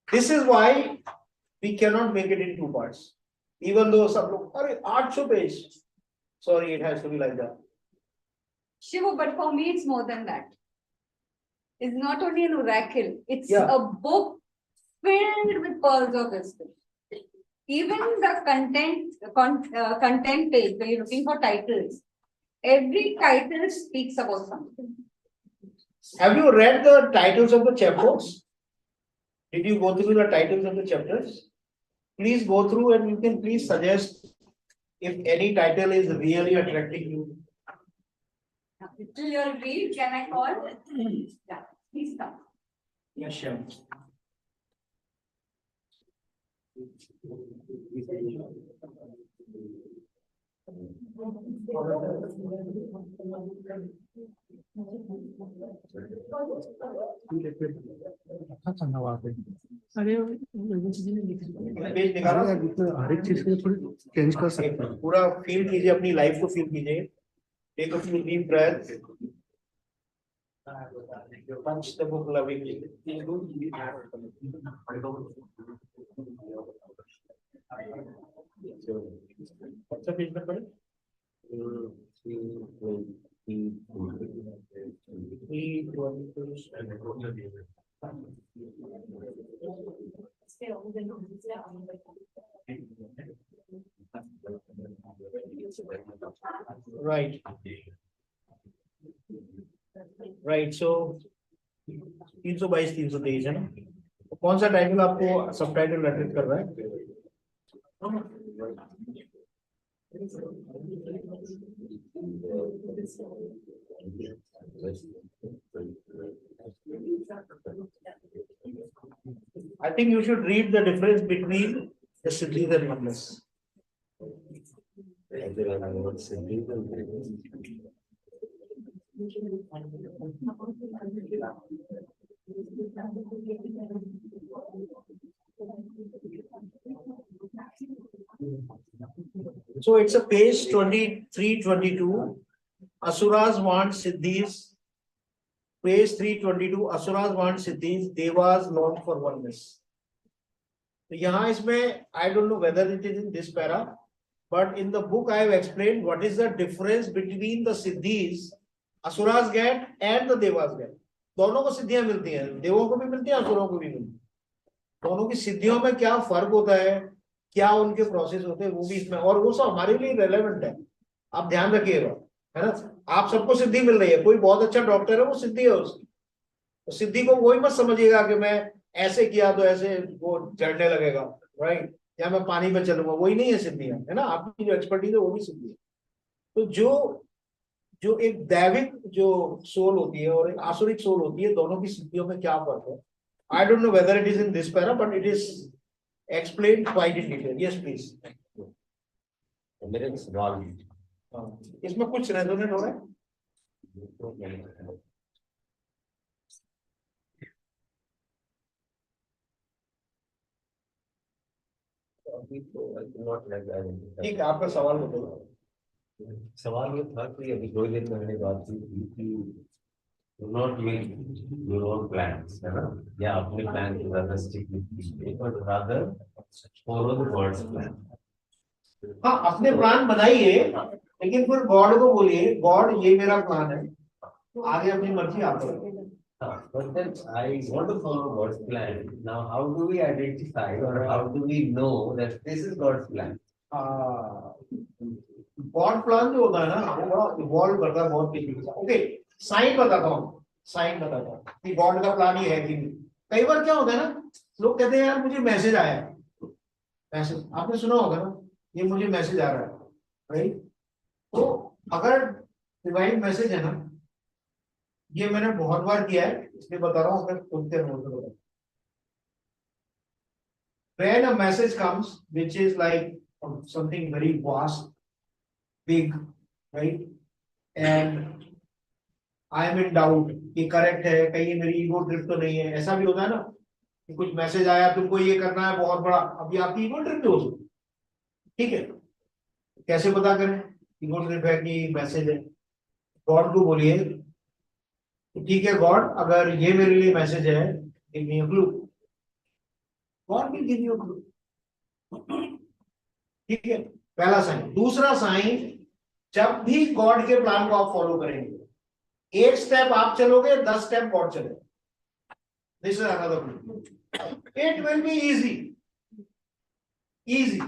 This is why we cannot make it in 2 parts. Even though some look, 800 page. Sorry, it has to be like that. Shivo, but for me, it's more than that. It's not only an oracle. It's Yeah. a book filled with pearls of wisdom. Even the content page, where you're looking for titles, every title speaks about something. Have you read the titles of the chapters? Did you go through the titles of the chapters? Please go through and you can please suggest if any title is really attracting you. Till your read, can I call? Yeah, please come. Yes, sure. अरे हर एक चीज को थोड़ी change कर सकते हैं। पूरा feel कीजिए, अपनी लाइफ को फील कीजिए। Take a few deep breath. Punch the book lovingly. What's the page number? 322. Right. Right. So 322 323 है ना? तो कौन सा टाइटल आपको सबटाइटल अटेंड कर रहा है? I think you should read the difference between the siddhis and manas. So it's a page 2322. Asuras want siddhis. Page 322. Asuras want siddhis. Devas long for oneness. So यहाँ इसमें I don't know whether it is in this para, but in the book I have explained what is the difference between the siddhis Asuras get and the Devas get. दोनों को सिद्धियां मिलती हैं, देवों को भी मिलती हैं, असुरों को भी मिलती हैं. दोनों की सिद्धियों में क्या फर्क होता है, क्या उनके प्रोसेस होते हैं, वो भी इसमें, और वो सब हमारे लिए रेलेवेंट है. आप ध्यान रखिएगा, है ना. आप सबको सिद्धि मिल रही है, कोई बहुत अच्छा डॉक्टर है, वो सिद्धि है उसकी. तो सिद्धि को वही मत समझिएगा कि मैं ऐसे किया तो ऐसे वो चढ़ने लगेगा, राइट, या मैं पानी में चलूंगा, वही नहीं है सिद्धियां, है ना. आपकी जो एक्सपर्टीज है वो भी सिद्धि है. तो जो एक दैविक जो सोल होती है और एक आसुरिक सोल होती है, दोनों की सिद्धियों में क्या फर्क है. I don't know whether it is in this para, but it is explained quite in detail. Yes please. मेरे सवाल इसमें कुछ रेजोनेट हो रहा है. ठीक है, आपका सवाल बताओ. सवाल ये था कि अभी 2 दिन मैंने बात की थी कि do not make your own plans, है ना, या अपने प्लान के ज्यादा स्टिक कीजिए, but rather follow the God's plan. हाँ, अपने प्लान बनाइए, लेकिन फिर गॉड को बोलिए, गॉड ये मेरा प्लान है, आगे अपनी मर्जी आप करो. But then I want to follow God's plan. Now, how do we identify or how do we know that this is God's plan? God plan जो होता है ना, वो बड़ा इवॉल्व करता है बहुत तेजी से. ओके, साइन बताता हूँ, साइन बताता हूँ कि गॉड का प्लान ही है कि नहीं. कई बार क्या होता है ना, लोग कहते हैं यार मुझे मैसेज आया, मैसेज आपने सुना होगा ना, ये मुझे मैसेज आ रहा है, राइट. तो अगर डिवाइन मैसेज है ना, ये मैंने बहुत बार किया है, इसलिए बता रहा हूँ, अगर खुद के अनुभव से बता. When a message comes which is like something very vast, big, right, and I am in doubt कि करेक्ट है, कहीं मेरी ईगो ट्रिप तो नहीं है. ऐसा भी होता है ना कि कुछ मैसेज आया, तुमको ये करना है बहुत बड़ा, अभी आपकी ईगो ट्रिप हो सकती. ठीक है, कैसे पता करें ईगो ट्रिप है कि मैसेज है. गॉड को बोलिए, ठीक है गॉड, अगर ये मेरे लिए मैसेज है, give me a clue. God will give you a clue. ठीक है, पहला साइन. दूसरा साइन, जब भी गॉड के प्लान को आप फॉलो करेंगे, एक स्टेप आप चलोगे, 10 स्टेप गॉड चलेगा. This is another clue. It will be easy. Easy.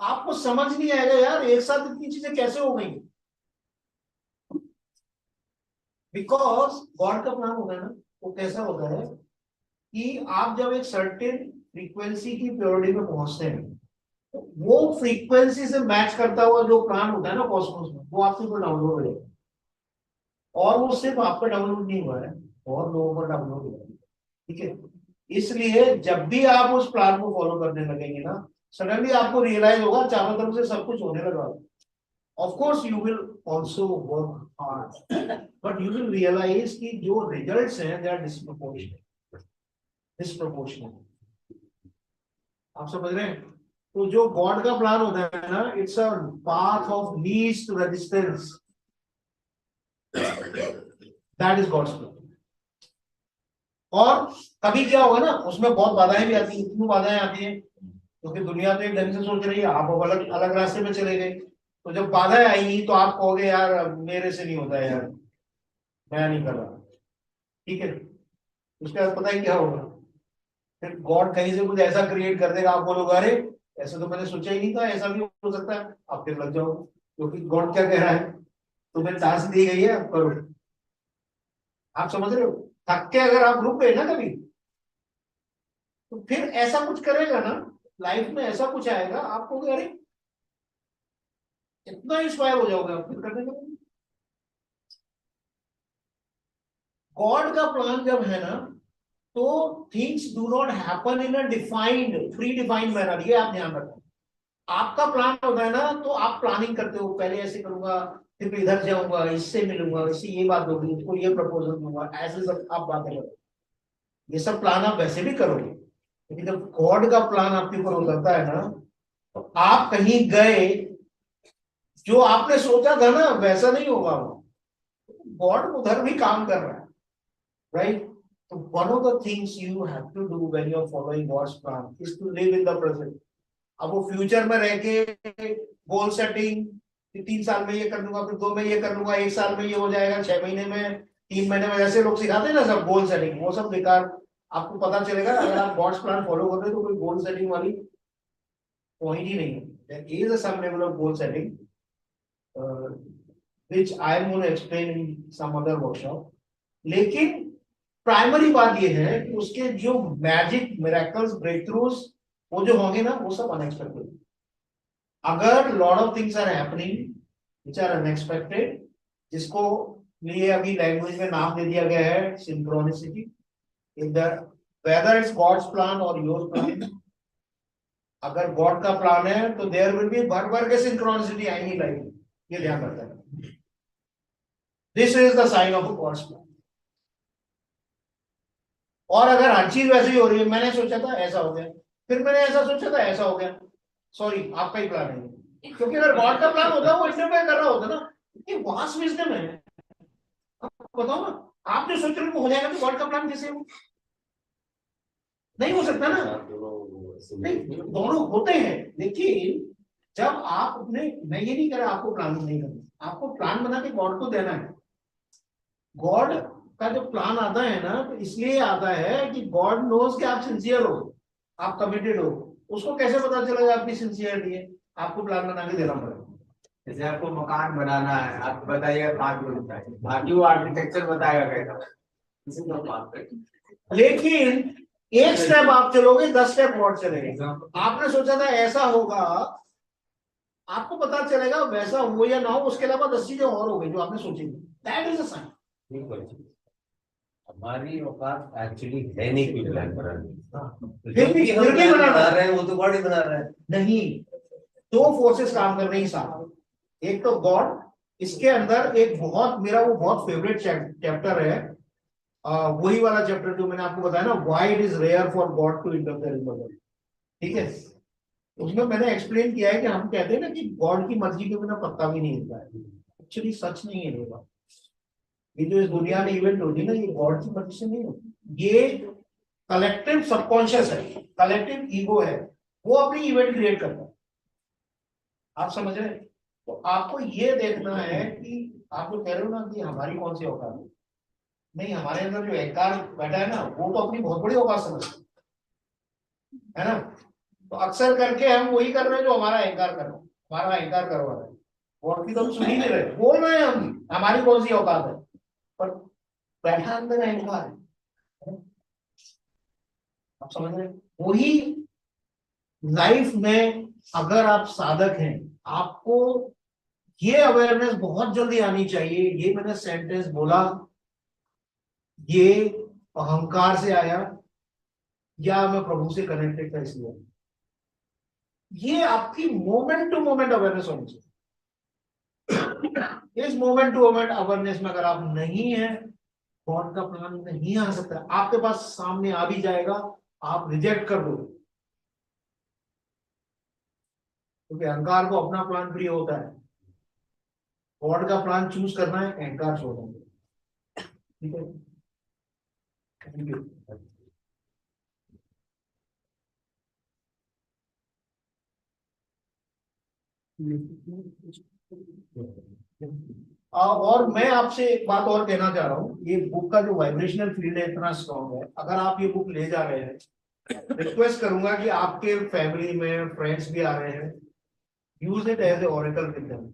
आपको समझ नहीं आएगा यार एक साथ इतनी चीजें कैसे हो गई. बिकॉज गॉड का प्लान होता है ना, वो कैसा होता है कि आप जब एक सर्टेन फ्रीक्वेंसी की प्योरिटी में पहुंचते हैं, तो वो फ्रीक्वेंसी से मैच करता हुआ जो प्लान होता है ना कॉस्मोस में, वो आपके ऊपर डाउनलोड हो जाएगा. और वो सिर्फ आप पर डाउनलोड नहीं हुआ है, और लोगों पर डाउनलोड हुआ है. ठीक है, इसलिए जब भी आप उस प्लान को फॉलो करने लगेंगे ना, सडनली आपको रियलाइज होगा चारों तरफ से सब कुछ होने लगा. Of course you will also work hard, but you will realise कि जो रिजल्ट्स हैं दे आर डिस्प्रोपोर्शनल. आप समझ रहे हैं. तो जो गॉड का प्लान होता है ना, it's a path of least resistance. That is God's plan. और कभी क्या होगा ना, उसमें बहुत बाधाएं भी आती हैं। क्यों बाधाएं आती हैं? क्योंकि दुनिया तो एक ढंग से सोच रही है, आप अब अलग अलग रास्ते में चले गए। तो जब बाधाएं आएंगी तो आप कहोगे यार मेरे से नहीं होता है यार, मैं नहीं कर रहा, ठीक है। उसके बाद पता है क्या होगा, फिर गॉड कहीं से कुछ ऐसा क्रिएट कर देगा, आप बोलोगे अरे ऐसा तो मैंने सोचा ही नहीं था, ऐसा भी हो सकता है। आप फिर लग जाओ, क्योंकि गॉड क्या कह रहा है, तुम्हें टास्क दी गई है, आप करो। आप समझ रहे हो? थक के अगर आप रुक गए ना कभी, तो फिर ऐसा कुछ करेगा ना लाइफ में, ऐसा कुछ आएगा, आपको अरे इतना इंस्पायर हो जाओगे आप फिर करने के। गॉड का प्लान जब है ना, तो things do not happen in a defined pre defined manner, ये आप ध्यान रखो। आपका प्लान होता है ना, तो आप प्लानिंग करते हो, पहले ऐसे करूंगा, फिर इधर जाऊंगा, इससे मिलूंगा, इससे ये बात होगी, इसको ये प्रपोजल दूंगा, ऐसे सब आप बातें करो। ये सब प्लान आप वैसे भी करोगे, लेकिन जब गॉड का प्लान आपके ऊपर उतरता है ना, तो आप कहीं गए, जो आपने सोचा था ना वैसा नहीं होगा वो, गॉड उधर भी काम कर रहा है, राइट? तो one of the things you have to do when you are following God's plan is to live in the present. अब वो फ्यूचर में रह के गोल सेटिंग, 3 साल में ये कर लूंगा, फिर 2 में ये कर लूंगा, 1 साल में ये हो जाएगा, 6 महीने में, 3 महीने में, ऐसे लोग सिखाते हैं ना सब गोल सेटिंग, वो सब बेकार। आपको पता चलेगा अगर आप गॉड्स प्लान फॉलो कर रहे हो तो कोई गोल सेटिंग वाली पॉइंट ही नहीं है। There is a some level of goal setting which I am going to explain in some other workshop. लेकिन प्राइमरी बात ये है कि उसके जो मैजिक मिरेकल्स ब्रेक थ्रूज वो जो होंगे ना, वो सब अनएक्सपेक्टेड। अगर lot of things are happening which are unexpected, जिसको लिए अभी लैंग्वेज में नाम दे दिया गया है सिंक्रोनिसिटी, इधर वेदर इट्स गॉड्स प्लान और योर प्लान। अगर गॉड का प्लान है तो देयर विल बी भर भर के सिंक्रोनिसिटी आएंगी लाइफ में, ये ध्यान रखना है। This is the sign of God's plan. और अगर हर चीज वैसे ही हो रही है, मैंने सोचा था ऐसा हो गया, फिर मैंने ऐसा सोचा था ऐसा हो गया, सॉरी आपका ही प्लान है। क्योंकि अगर गॉड का प्लान होता वो इंटरफेयर कर रहा होता ना, ये वास्ट विजडम है। आप बताओ ना, आप जो सोच रहे हो हो जाएगा, तो गॉड का प्लान कैसे हो? नहीं हो सकता ना। नहीं, दोनों होते हैं, लेकिन जब आप अपने, मैं ये नहीं कह रहा आपको प्लान नहीं करना, आपको प्लान बना के गॉड को देना है। गॉड का जो प्लान आता है ना, तो इसलिए आता है कि गॉड नोज कि आप सिंसियर हो, आप कमिटेड हो। उसको कैसे पता चलेगा आपकी सिंसियरिटी है? आपको प्लान बना के देना पड़ेगा। जैसे आपको मकान बनाना है, आप बताइएगा कहाँ क्यों बनता है, बाकी वो आर्किटेक्चर बताएगा कैसा। लेकिन एक स्टेप आप चलोगे, 10 स्टेप और चलेंगे। आपने सोचा था ऐसा होगा, आपको पता चलेगा वैसा हो या ना हो, उसके अलावा 10 चीजें और हो गई जो आपने सोची। That is a sign. हमारी औकात एक्चुअली है नहीं कोई प्लान बनाने, फिर भी बना रहे हैं वो तो बॉडी बना रहा है। नहीं, दो फोर्सेस काम कर रही हैं साथ। एक तो गॉड, इसके अंदर एक बहुत, मेरा वो बहुत फेवरेट चैप्टर है, वही वाला चैप्टर जो मैंने आपको बताया ना, why it is rare for God to interfere in the world. ठीक है, उसमें मैंने एक्सप्लेन किया है कि हम कहते हैं ना कि गॉड की मर्जी के बिना पत्ता भी नहीं हिलता है। एक्चुअली सच नहीं है ये बात। ये जो इस दुनिया में इवेंट होती है ना, ये गॉड की मर्जी से नहीं होती, ये कलेक्टिव सबकॉन्शियस है, कलेक्टिव ईगो है, वो अपनी इवेंट क्रिएट करता है। आप समझ रहे हैं? तो आपको ये देखना है कि आप जो कह रहे हो ना कि हमारी कौन सी औकात है, नहीं, हमारे अंदर जो अहंकार बैठा है ना, वो तो अपनी बहुत बड़ी औकात समझता है ना। तो अक्सर करके हम वही कर रहे हैं जो हमारा अहंकार कर रहा है, हमारा अहंकार करवा रहा है। गॉड की तो हम सुन ही नहीं रहे, बोल रहे हैं हम हमारी कौन सी औकात है, पर बैठा अंदर अहंकार है। आप समझ रहे हैं? वही लाइफ में अगर आप साधक हैं, आपको ये अवेयरनेस बहुत जल्दी आनी चाहिए। ये मैंने सेंटेंस बोला, ये अहंकार से आया या मैं प्रभु से कनेक्टेड था इसलिए? ये आपकी मोमेंट टू मोमेंट अवेयरनेस होनी चाहिए। इस मोमेंट टू मोमेंट अवेयरनेस में अगर आप नहीं है, गॉड का प्लान नहीं आ सकता। आपके पास सामने आ भी जाएगा, आप रिजेक्ट कर दो, क्योंकि अहंकार को अपना प्लान प्रिय होता है। गॉड का प्लान चूज करना है, अहंकार छोड़ना है। ठीक है, थैंक यू। और मैं आपसे एक बात और कहना चाह रहा हूँ, ये बुक का जो वाइब्रेशनल फील्ड है इतना स्ट्रॉन्ग है, अगर आप ये बुक ले जा रहे हैं, रिक्वेस्ट करूंगा कि आपके फैमिली में फ्रेंड्स भी आ रहे हैं, use it as a oracle with them.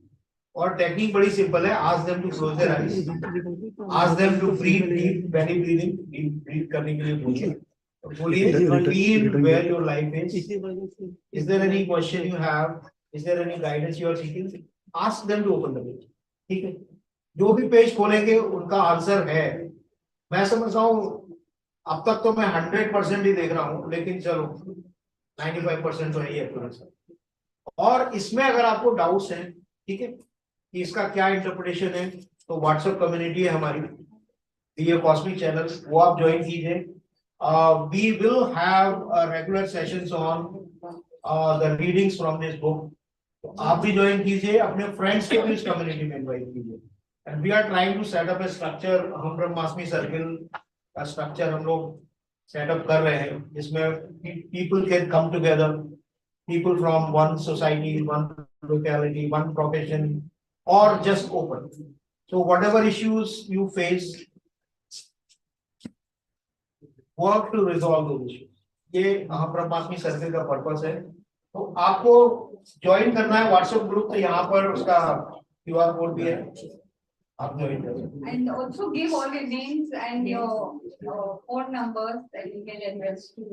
और टेक्निक बड़ी सिंपल है, ask them to close their eyes, ask them to breathe deep, belly breathing, deep breath करने के लिए बोलिए, feel where your life is there any question you have, is there any guidance you are seeking, ask them to open the page. ठीक है, जो भी page खोलेंगे उनका आंसर है। मैं समझ रहा हूँ अब तक तो मैं 100% ही देख रहा हूँ, लेकिन चलो 95% तो है ही एक्यूरेसी। और इसमें अगर आपको डाउट्स हैं, ठीक है, कि इसका क्या इंटरप्रिटेशन है, तो व्हाट्सएप कम्युनिटी है हमारी, ये कॉस्मिक चैनल, वो आप ज्वाइन कीजिए। We will have regular sessions on the readings from this book, तो आप भी ज्वाइन कीजिए, अपने फ्रेंड्स को भी इस कम्युनिटी में इनवाइट कीजिए। And we are trying to set up a structure, हम ब्रह्मास्मि सर्किल का स्ट्रक्चर हम लोग सेटअप कर रहे हैं, जिसमें people can come together, people from one society, one locality, one profession, or just open. So whatever issues you face, work to resolve those issues. ये हम ब्रह्मास्मि सर्किल का पर्पस है। तो आपको ज्वाइन करना है व्हाट्सएप ग्रुप, तो यहाँ पर उसका QR कोड भी है, आप ज्वाइन करें। And also give all your names and your phone numbers that you can address to.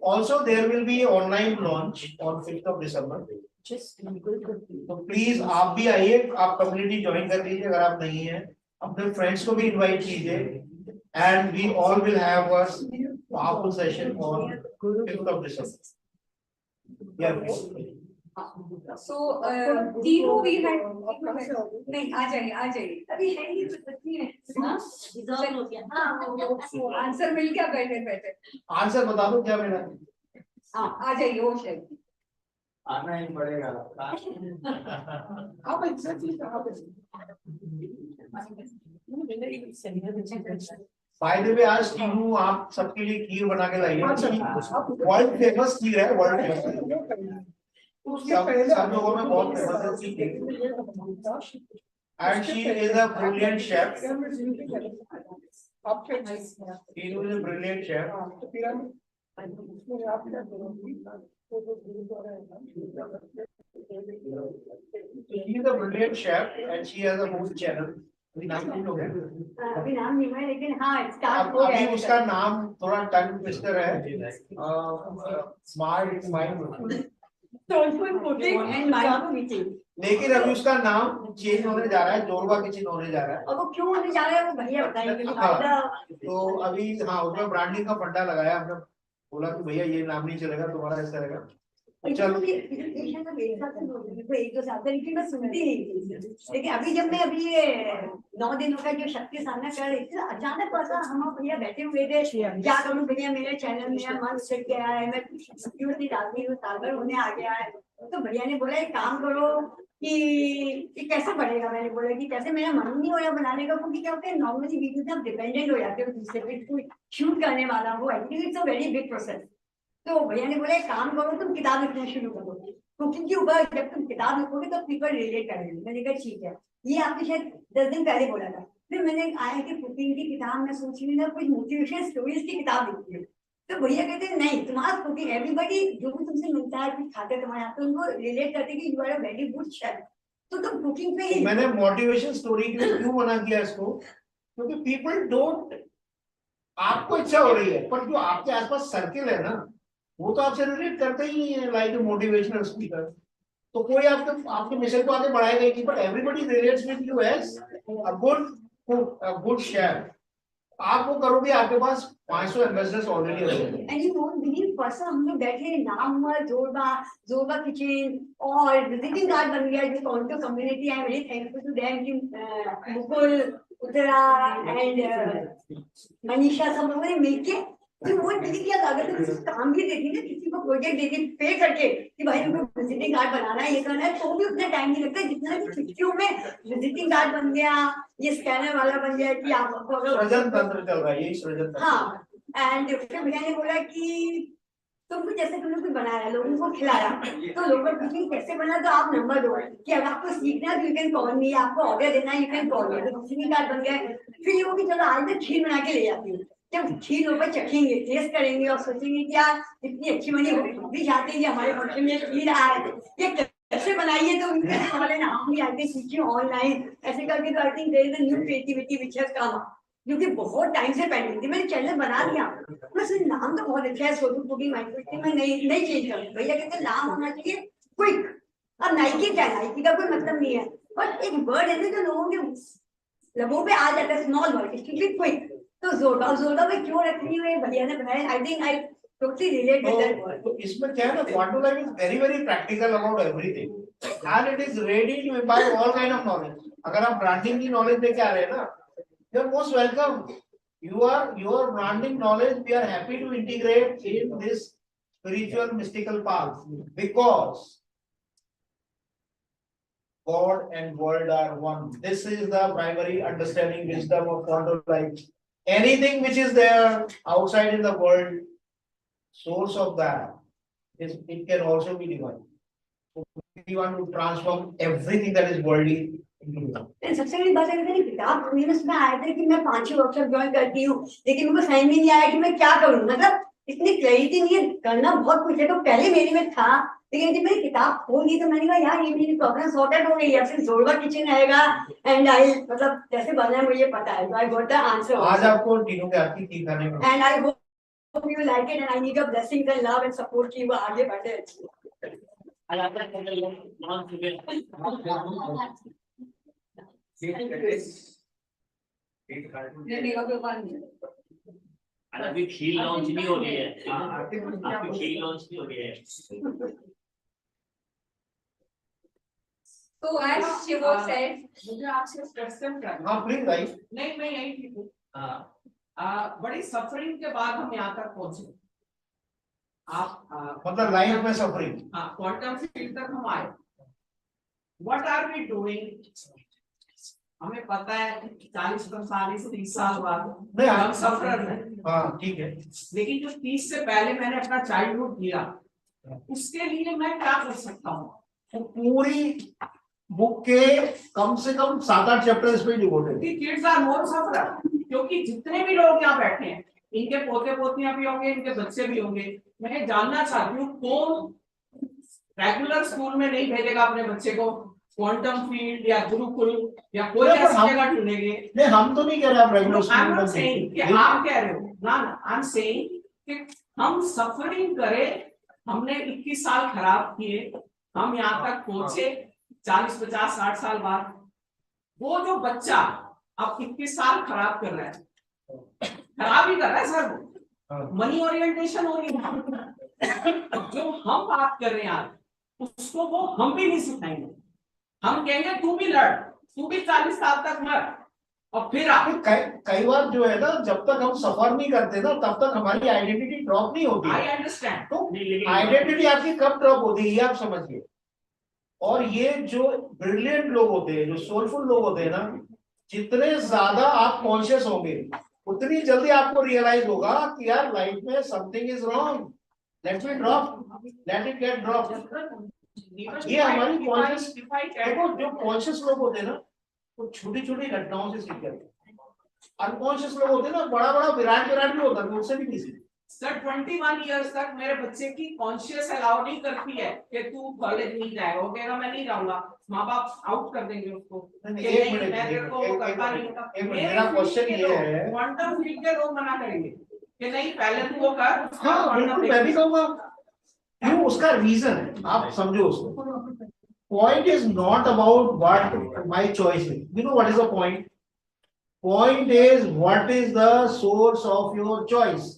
Also, there will be online launch on 5th of December. तो प्लीज आप भी आइए, आप कम्युनिटी ज्वाइन कर लीजिए अगर आप नहीं है, अपने फ्रेंड्स को भी इनवाइट कीजिए, and we all will have a powerful session on 5th of December. Yeah. So, Shivo we had. नहीं आ जाइए अभी है ही नहीं है। Dissolve हो गया। हाँ, आंसर मिल गया बैठे। आंसर बता दो क्या मेरा? हाँ आ जाइए, वो शायद आना ही पड़ेगा। आप एग्जैक्टली कहाँ पे? बाय द वे आज टीनू आप सबके लिए खीर बना के लाइए, वर्ल्ड फेमस खीर है, वर्ल्ड फेमस, सब लोगों में बहुत फेमस है, and she is a brilliant chef, Tinu is a brilliant chef. She is a brilliant chef and she has a food channel. अभी नाम नहीं हो गया, अभी नाम नहीं है, लेकिन हाँ स्टार्ट हो गया अभी है। उसका नाम थोड़ा टंग ट्विस्टर है, स्मार्ट माइंड, लेकिन अभी उसका नाम चेंज होने जा रहा है, जोरवा किचन होने जा रहा है। और वो क्यों होने जा रहा है वो भैया बताएंगे। तो अभी हाँ उसमें ब्रांडिंग का फंडा लगाया हमने, बोला कि भैया ये नाम नहीं चलेगा, तुम्हारा ऐसा रहेगा। चलो एक दो साल लेकिन मैं सुनती नहीं थी, लेकिन अभी जब मैं अभी ये 9 दिनों का जो शक्ति साधना कर रही थी, अचानक पता हम भैया बैठे हुए थे, क्या करूं भैया मेरे चैनल में मन सेट गया है, मैं नहीं डालती हूँ, साल भर होने आ गया है, तो भैया ने बोला एक काम करो कि कैसे बढ़ेगा। मैंने बोला कि कैसे, मेरा मन नहीं हो रहा बनाने का, क्योंकि क्या होता है नॉर्मली वीडियो से आप डिपेंडेंट हो जाते हो दूसरे पे, कोई शूट करने वाला हो, I think it's a very big process. तो भैया ने बोला एक काम करो, तुम किताब लिखना शुरू करो, कुकिंग के ऊपर जब तुम किताब लिखोगे तो पीपल रिलेट करेंगे। मैंने कहा ठीक है, ये आपने शायद 10 दिन पहले बोला था। फिर मैंने आया कि कुकिंग की किताब मैं सोच रही ना, कुछ मोटिवेशनल स्टोरीज की किताब लिखती है, तो भैया कहते नहीं तुम्हारा कुकिंग, एवरीबॉडी जो भी तुमसे मिलता है कुछ खाते तुम्हारे यहाँ, तो उनको रिलेट करते कि you are a very good chef, तो तुम कुकिंग पे ही। मैंने मोटिवेशन स्टोरी के लिए क्यों मना किया इसको, क्योंकि पीपल डोंट, आपको इच्छा हो रही है पर जो आपके आसपास सर्किल है ना वो तो आपसे रिलेट करते ही नहीं है, लाइक मोटिवेशनल स्पीकर, तो कोई आपके मिशन को आगे बढ़ाएगा ही नहीं, but everybody relates with you as a good chef. आप वो करोगे, आपके पास 500 एम्बेसडर्स ऑलरेडी अवेलेबल हैं। एंड यू डोंट बिलीव परसों हम लोग बैठे, नाम हुआ जोरबा किचन, और विजिटिंग कार्ड बन गया जो Quanto community. I am very thankful to them कि मुकुल, उत्तरा एंड मनीषा सब लोगों ने मिलके तो वो नहीं किया था। अगर तुम किसी को काम भी देती ना, किसी को प्रोजेक्ट देती पे करके कि भाई तुमको विजिटिंग कार्ड बनाना है, ये करना है, तो भी उतना टाइम नहीं लगता जितना कि छुट्टियों में विजिटिंग कार्ड बन गया, ये स्कैनर वाला बन गया कि आपको सृजन तंत्र चल रहा है, यही सृजन तंत्र। हाँ, एंड फिर भैया ने बोला कि तुमको जैसे तुमने कुछ बनाया, लोगों को खिलाया, तो लोगों को पूछेंगे कैसे बना, तो आप नंबर दो कि अगर आपको सीखना है तो यू कैन कॉल मी, आपको ऑर्डर देना है यू कैन कॉल मी। तो विजिटिंग कार्ड बन गया। फिर ये वो कि चलो आज मैं खीर बना के ले जाती हूँ। जब खीर लोग चखेंगे, टेस्ट करेंगे और सोचेंगे कि यार इतनी अच्छी बनी, हो भी चाहते हैं कि हमारे फंक्शन में खीर आए, ये कैसे बनाई है, तो उनके हमारे नाम भी आते सीखी ऑनलाइन ऐसे करके। तो I think there is a new creativity which has come, क्योंकि बहुत टाइम से पेंडिंग थी। मैंने चैनल बना दिया, बस नाम तो बहुत अच्छा है, सोनू कुकिंग माइक्रो, मैं नहीं चेंज करूँ। भैया कहते नाम होना चाहिए क्विक। अब नाइकी क्या, नाइकी का कोई मतलब नहीं है, बट एक वर्ड है जो लोगों के लबों पे आ जाता है, स्मॉल वर्ड, इसलिए क्विक। तो जोरदा, जोरदा में क्यों रखनी है, भैया ने बनाया। I think I totally relate with that word. तो इसमें क्या है ना, Quanto life is very very practical about everything and it is ready to imbibe all kind of knowledge. अगर आप ब्रांडिंग की नॉलेज लेके आ रहे हैं ना, you are most welcome. Your branding knowledge, we are happy to integrate in this spiritual mystical path, because God and world are one. This is the primary understanding wisdom of Quanto Life. Anything which is there outside in the world, source of that is, it can also be divine. So we want to transform everything that is worldly. सबसे बड़ी बात है किताब पढ़ने में उसमें आया था कि मैं 5-6 वर्कशॉप ज्वाइन करती हूँ, लेकिन मुझे समझ में नहीं आया कि मैं क्या करूँ। मतलब इतनी क्लैरिटी नहीं है, करना बहुत कुछ है। तो पहले मेरे में था, लेकिन जब मैंने किताब खोली तो मैंने कहा यार ये मेरी प्रॉब्लम सॉर्टेड हो गई है। फिर जोड़वा किचन आएगा एंड आई, मतलब कैसे बनना है मुझे पता है। तो आई गॉट द आंसर। आज आपको तीनों के हाथ की खीर खाने को, and I hope you like it, and I need your blessings and love and support कि वो आगे बढ़े। अभी खीर लॉन्च नहीं हो रही है, आपकी खीर लॉन्च नहीं हो रही है। तो as Shivo said, मुझे आपसे क्वेश्चन करना। हाँ प्लीज भाई। नहीं मैं यही थी। बड़ी सफरिंग के बाद हम यहाँ तक पहुंचे। आप मतलब लाइफ में सफरिंग, हाँ क्वांटम फील्ड तक हम आए। What are we doing? हमें पता है 40-45-30 साल बाद हम सफर हैं। हाँ ठीक है, लेकिन जो 30 से पहले मैंने अपना चाइल्डहुड किया, उसके लिए मैं क्या कर सकता हूँ? तो पूरी बुक के कम से कम 7-8 चैप्टर इस पे डिवोटेड है। किड्स आर मोर सफरर, क्योंकि जितने भी लोग यहाँ बैठे हैं, इनके पोते पोतियां भी होंगे, इनके बच्चे भी होंगे। मैं जानना चाहती हूँ कौन रेगुलर स्कूल में नहीं भेजेगा अपने बच्चे को, क्वांटम फील्ड या गुरुकुल या कोई ऐसी जगह ढूंढेंगे। नहीं हम तो नहीं कह रहे आप रेगुलर स्कूल में, आप कह रहे हो ना, आई एम सेइंग कि हम सफरिंग करें। हमने 21 साल खराब किए, हम यहाँ तक पहुंचे 40-50-60 साल बाद। वो जो बच्चा अब 21 साल खराब कर रहा है, खराब ही कर रहा है सर, मनी ओरिएंटेशन हो रही। जो हम बात कर रहे हैं आज, उसको वो हम भी नहीं सिखाएंगे। हम कहेंगे तू भी लड़, तू भी 40 साल तक मर, और फिर कई बार जो है ना, जब तक हम सफर नहीं करते ना, तब तक हमारी आइडेंटिटी ड्रॉप नहीं होती। I understand. तो आइडेंटिटी आपकी कब ड्रॉप होती है ये आप समझिए। और ये जो ब्रिलियंट लोग होते हैं, जो सोलफुल लोग होते हैं ना, जितने ज्यादा आप कॉन्शियस होंगे, उतनी जल्दी आपको रियलाइज होगा कि यार लाइफ में something is wrong, let me drop, let it get drop. ये हमारी कॉन्शियस, देखो जो कॉन्शियस लोग होते हैं ना, वो छोटी छोटी घटनाओं से सीखते हैं। अनकॉन्शियस लोग होते हैं ना, बड़ा बड़ा विराट भी होता है, उससे भी नहीं सीखते। सर 21 इयर्स तक मेरे बच्चे की कॉन्शियस अलाउ नहीं करती है कि तू कॉलेज नहीं जाएगा। वो कहेगा मैं नहीं जाऊंगा, माँ बाप आउट कर देंगे उसको। मेरा क्वेश्चन ये है, क्वांटम फील्ड के लोग मना करेंगे कि नहीं पहले तू वो कर। हाँ बिल्कुल, मैं भी कहूँगा क्यों, उसका रीजन है, आप समझो उसको। Point is not about what my choice is, you know what is the point. Point is what is the source of your choice.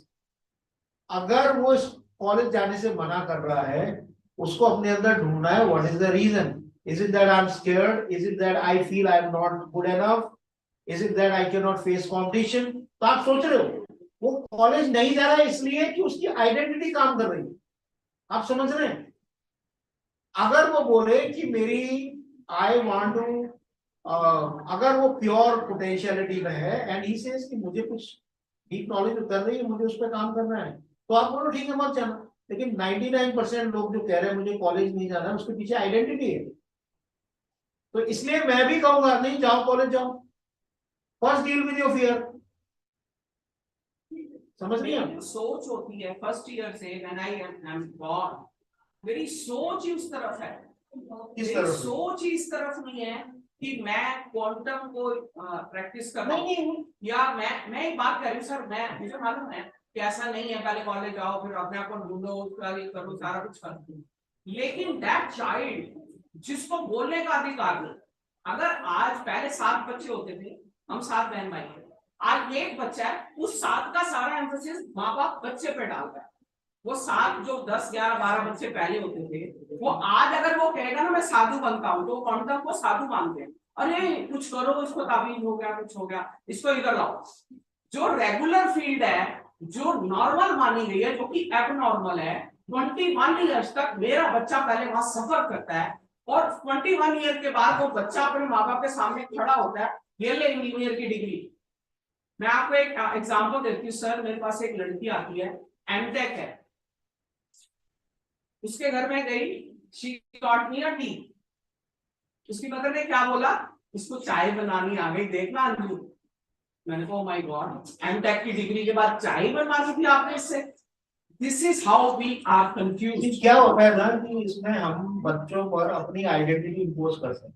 अगर वो कॉलेज जाने से मना कर रहा है, उसको अपने अंदर ढूंढना है what is the reason. Is it that I am scared, is it that I feel I am not good enough, is it that I can not face competition. तो आप सोच रहे हो वो कॉलेज नहीं जा रहा है इसलिए कि उसकी आइडेंटिटी काम कर रही है। आप समझ रहे हैं? अगर वो बोले कि मेरी आई वांट टू, अगर वो प्योर पोटेंशियलिटी में है एंड ही सेज कि मुझे कुछ डीप नॉलेज कर रही है, मुझे उस पर काम करना है, तो आप बोलो ठीक है मत जाना। लेकिन 99% लोग जो कह रहे हैं मुझे कॉलेज नहीं जाना, उसके पीछे आइडेंटिटी है। तो इसलिए मैं भी कहूंगा नहीं जाओ कॉलेज जाओ, first deal with your fear. समझ रही हैं? सोच होती है फर्स्ट ईयर से व्हेन आई एम गॉन, मेरी ही उस तरफ है। किस तरफ? सोच ही इस तरफ नहीं है कि मैं क्वांटम को प्रैक्टिस कर रहा नहीं हूँ, या मैं एक बात कर रही हूँ सर, मैं मुझे मालूम है कि ऐसा नहीं है, पहले कॉलेज जाओ फिर अपने आप को ढूंढो, उसका ये करो, सारा कुछ करो। लेकिन दैट चाइल्ड जिसको बोलने का अधिकार नहीं, अगर आज पहले 7 बच्चे होते थे, हम 7 बहन भाई थे, आज एक बच्चा है, उस 7 का सारा एम्फोसिस माँ बाप बच्चे पे डालता है। वो 7 जो 10, 11, 12 बच्चे पहले होते थे, वो आज अगर वो कहेगा ना मैं साधु बनता हूँ, तो क्वांटम को साधु मानते हैं। अरे कुछ करो, इसको ताबीज हो गया, कुछ हो गया, इसको इधर लाओ। जो रेगुलर फील्ड है, जो नॉर्मल मानी गई है, जो कि एबनॉर्मल है, 21 ईयर्स तक मेरा बच्चा पहले वहां सफर करता है, और 21 ईयर के बाद वो बच्चा अपने माँ बाप के सामने खड़ा होता है, ये ले इंजीनियर की डिग्री। मैं आपको एक एग्जांपल देती हूँ सर, मेरे पास एक लड़की आती है, एमटेक है, उसके घर में गई, she got me a T. उसकी मदर ने क्या बोला, इसको चाय बनानी आ गई, देखना अंजू। मैंने कहा माय गॉड, एमटेक की डिग्री के बाद चाय बनवानी थी आपने इससे। This is how we are confuse. क्या होता है ना कि इसमें हम बच्चों पर अपनी आइडेंटिटी इंपोज कर सकते हैं।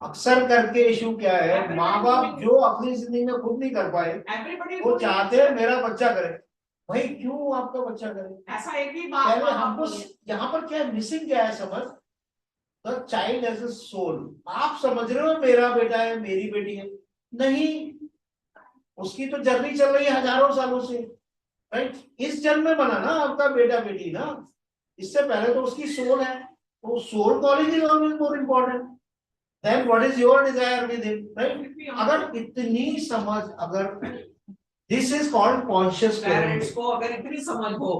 अक्सर करके इशू क्या है, माँ बाप जो अपनी जिंदगी में खुद नहीं कर पाए, वो चाहते हैं मेरा बच्चा करे। भाई क्यों आपका बच्चा करे? ऐसा एक ही पहले हमको यहाँ पर क्या मिसिंग क्या है समझ, the child as a soul. आप समझ रहे हो मेरा बेटा है, मेरी बेटी है, नहीं, उसकी तो जर्नी चल रही है हजारों सालों से, राइट? इस जन्म में बना ना आपका बेटा बेटी ना, इससे पहले तो उसकी सोल है, तो soul college is always more important than what is your desire with him, right? अगर इतनी समझ, अगर this is called conscious parents को अगर इतनी समझ हो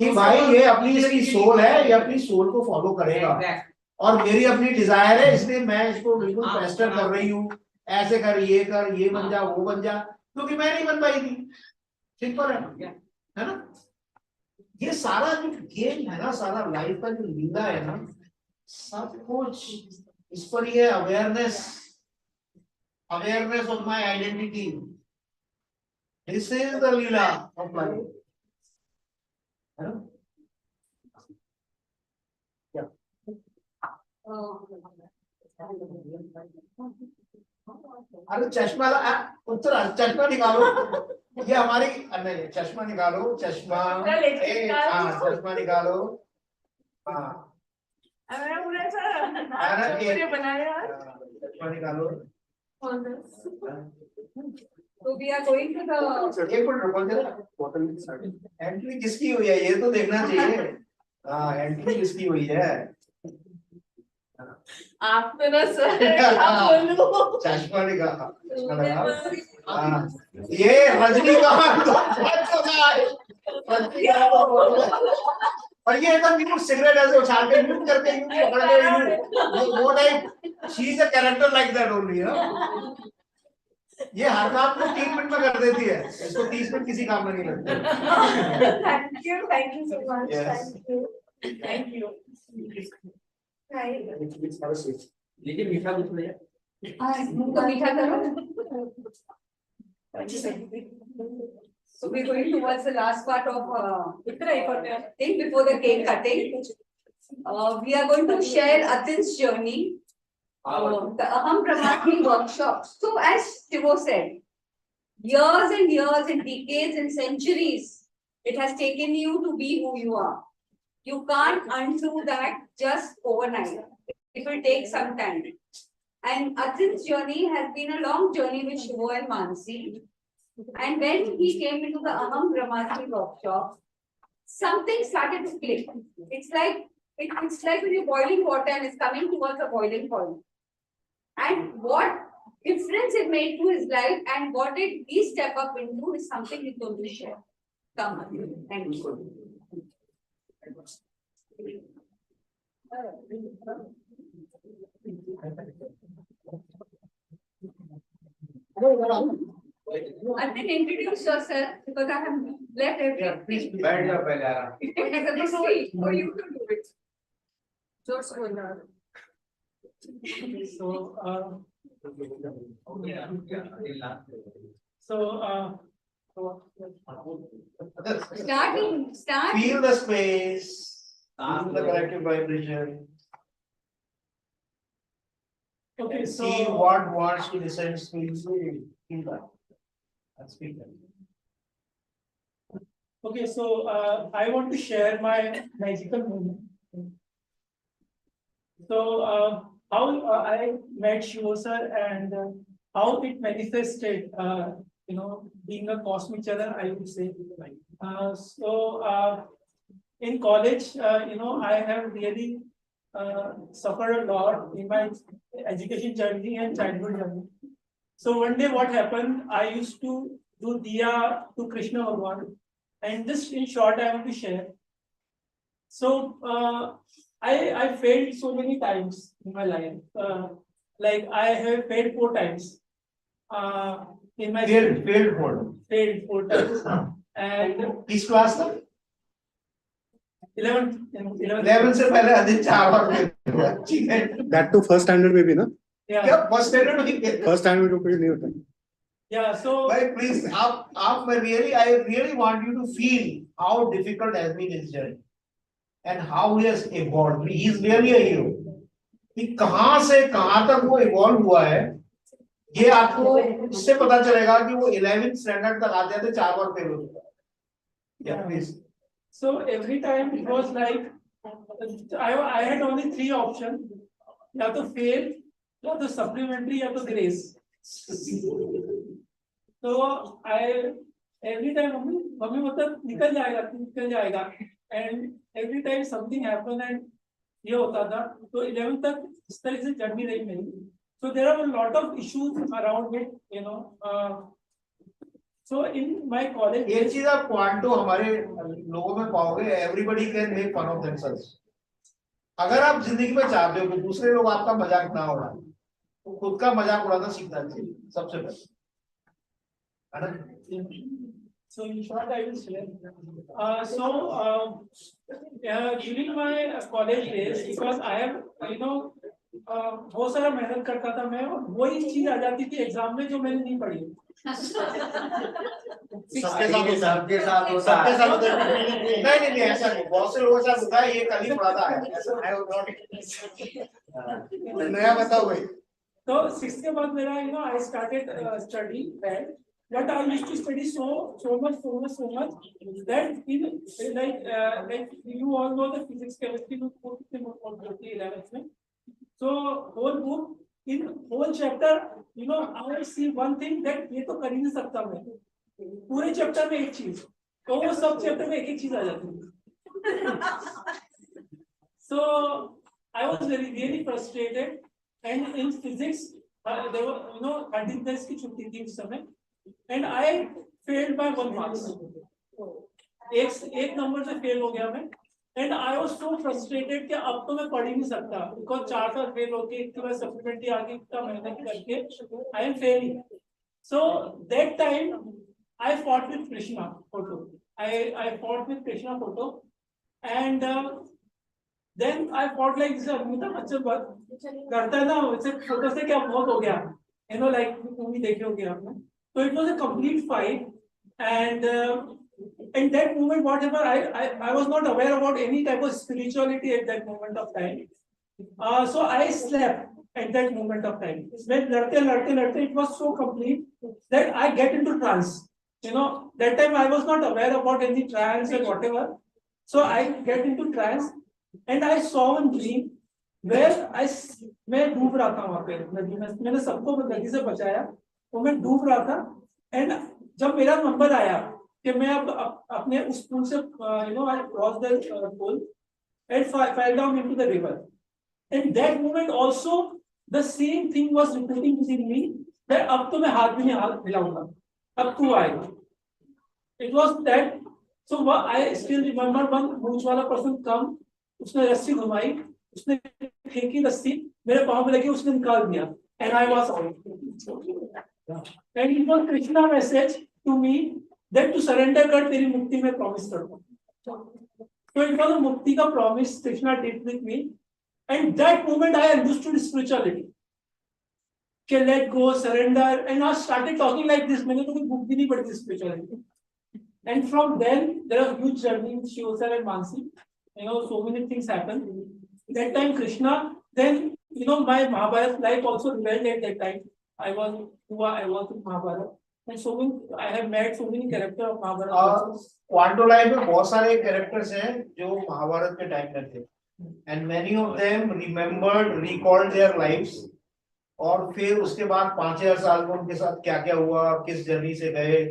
कि भाई ये अपनी इसकी सोल है, ये अपनी सोल को फॉलो करेगा, और मेरी अपनी डिजायर है, इसलिए मैं इसको बिल्कुल पेस्टर कर रही हूँ, ऐसे कर, ये बन जा, वो बन जा, क्योंकि मैं नहीं बन पाई थी। सिंपल है ना? ये सारा जो गेम है ना, सारा लाइफ का जो लीला है ना, सब कुछ इस पर ये awareness of my identity, this is the Leela of life, है ना? अरे चश्मा उत्तर, चश्मा निकालो, ये हमारी, नहीं चश्मा निकालो, चश्मा, चश्मा निकालो, हाँ चश्मा निकालो। So we are going to the एक मिनट रुको जरा, एंट्री किसकी हुई है ये तो देखना चाहिए। हाँ एंट्री किसकी हुई है? आप तो ना सर क्या बोलूं, चश्मा निकाला, चश्मा लगा। हाँ ये रजनीकांत और ये एकदम न्यू सिगरेट ऐसे उछाल के न्यू करके न्यू पकड़ के न्यू, वो type she is a character like that only. ये हर काम को 3 मिनट में कर देती है, इसको 30 मिनट किसी काम में नहीं लगते। Thank you so much, thank you. लेकिन मीठा कुछ नहीं है, तो मीठा करो। So we're going towards the last part of thing before the cake cutting. We are going to share Atin's journey, the Aham Brahmasmi workshop. So as Shivo said, years and years and decades and centuries, it has taken you to be who you are. You can't undo that just overnight. It will take some time. And Atin's journey has been a long journey with Shivo and Mansi. And when he came into the Aham Brahmasmi workshop, something started to click. It's like when you're boiling water and it's coming towards a boiling point. And what difference it made to his life and what did he step up into is something he's going to share. Come on. Thank you. I think introduce yourself because I have left everything. बैठ जाओ पहले आराम As a mistake for you to do it. Just go now. Start. Feel the space, feel the collective vibration. Okay, so See what wants to descend to you. Feel that. And speak that. okay, so I want to share my magical moment. So how I met Shivo sir and how it manifested, being a cosmic channel, I would say. In college, I have really suffered a lot in my education journey and childhood journey. So one day what happened, I used to do diya to Krishna Bhagwan, and just in short I want to share. So I failed so many times in my life. Like I have failed 4 times. In my failed 4 times. And Which class था? 11 से पहले अधिक 4 बार ठीक है. That to first standard में भी ना? yeah. क्या first standard में नहीं? First standard में कोई नहीं होता. Yeah, so भाई please आप I really want you to feel how difficult has been his journey and how he has evolved. He is really a hero. कि कहाँ से कहाँ तक वो evolve हुआ है, ये आपको इससे पता चलेगा कि वो 11th standard तक आते थे 4 बार फेल हो चुका है. Yeah, please. So every time it was like I had only 3 options, या तो fail, या तो supplementary, या तो grace. So every time mummy मतलब निकल जाएगा and every time something happened and ये होता था तो 11th तक इस तरह से जर्नी रही मेरी. So there are a lot of issues around it, so in my college. ये चीज आप क्वांटो हमारे लोगों में पाओगे. Everybody can make fun of themselves. अगर आप जिंदगी में चाहते हो कि दूसरे लोग आपका मजाक ना उड़ाएं, तो खुद का मजाक उड़ाना सीखना चाहिए सबसे पहले. So in short, I will share. During my college days, because I have, बहुत सारा मेहनत करता था मैं, और वही चीज आ जाती थी एग्जाम में जो मैंने नहीं पढ़ी. सबके साथ होता है. नहीं ऐसा नहीं. बहुत से लोगों के साथ होता है. ये कल ही पढ़ा था. ऐसा I would not. नया बताओ भाई. तो 6th के बाद मेरा I started study well. But I used to study so much that in like you all know the physics, chemistry book 11th में. So whole book in whole chapter, I see one thing that ये तो कर ही नहीं सकता मैं. पूरे chapter में एक चीज, तो वो सब चैप्टर में एक चीज आ जाती है. So I was really frustrated, and in physics there were 13 days की छुट्टी थी उस समय. And I failed by 1 mark. एक नंबर से फेल हो गया मैं. And I was so frustrated कि अब तो मैं पढ़ ही नहीं सकता, because 4 बार फेल होके इसके बाद सप्लीमेंट्री आगे इतना मेहनत करके I am failing. So that time I fought with Krishna photo. I fought with Krishna photo, and then I fought like this. अच्छा बात करता है ना, वैसे फोटो से क्या बहुत हो गया, like मूवी देखे होंगे आपने. So it was a complete fight, and in that moment, whatever I was not aware about any type of spirituality at that moment of time. So I slept at that moment of time. When larte, it was so complete that I get into trance. That time I was not aware about any trance or whatever. So I get into trance, and I saw one dream where मैं डूब रहा था वहाँ पे नदी में. मैंने सबको नदी से बचाया, तो मैं डूब रहा था. एंड जब मेरा नंबर आया कि मैं अब अपने उस पुल से I crossed the pool and fell down into the river. And that moment also the same thing was repeating within me, that अब तो मैं हाथ भी नहीं हाथ हिलाऊंगा, अब तू आएगा. It was that. So I still remember one मूंछ वाला person come, उसने रस्सी घुमाई, उसने फेंकी रस्सी मेरे पाँव में लगी, उसने निकाल दिया, and I was out. And it was Krishna message to me that to surrender कर तेरी मुक्ति में promise करूँगा. So it was a mukti का promise Krishna did with me, and that moment I understood spirituality. Okay, let go, surrender, and I started talking like this. मैंने तो कोई book भी नहीं पढ़ी थी spirituality. And from then there was huge journey with Shivo sir and Mansi. You know, so many things happened. That time Krishna, then you know my Mahabharat life also revealed at that time. I was in Mahabharat, and so many I have met so many characters of Mahabharat. Quanto life में बहुत सारे characters हैं जो महाभारत के time में थे, and many of them remembered recalled their lives, और फिर उसके बाद 5000 साल में उनके साथ क्या क्या हुआ, किस जर्नी से गए,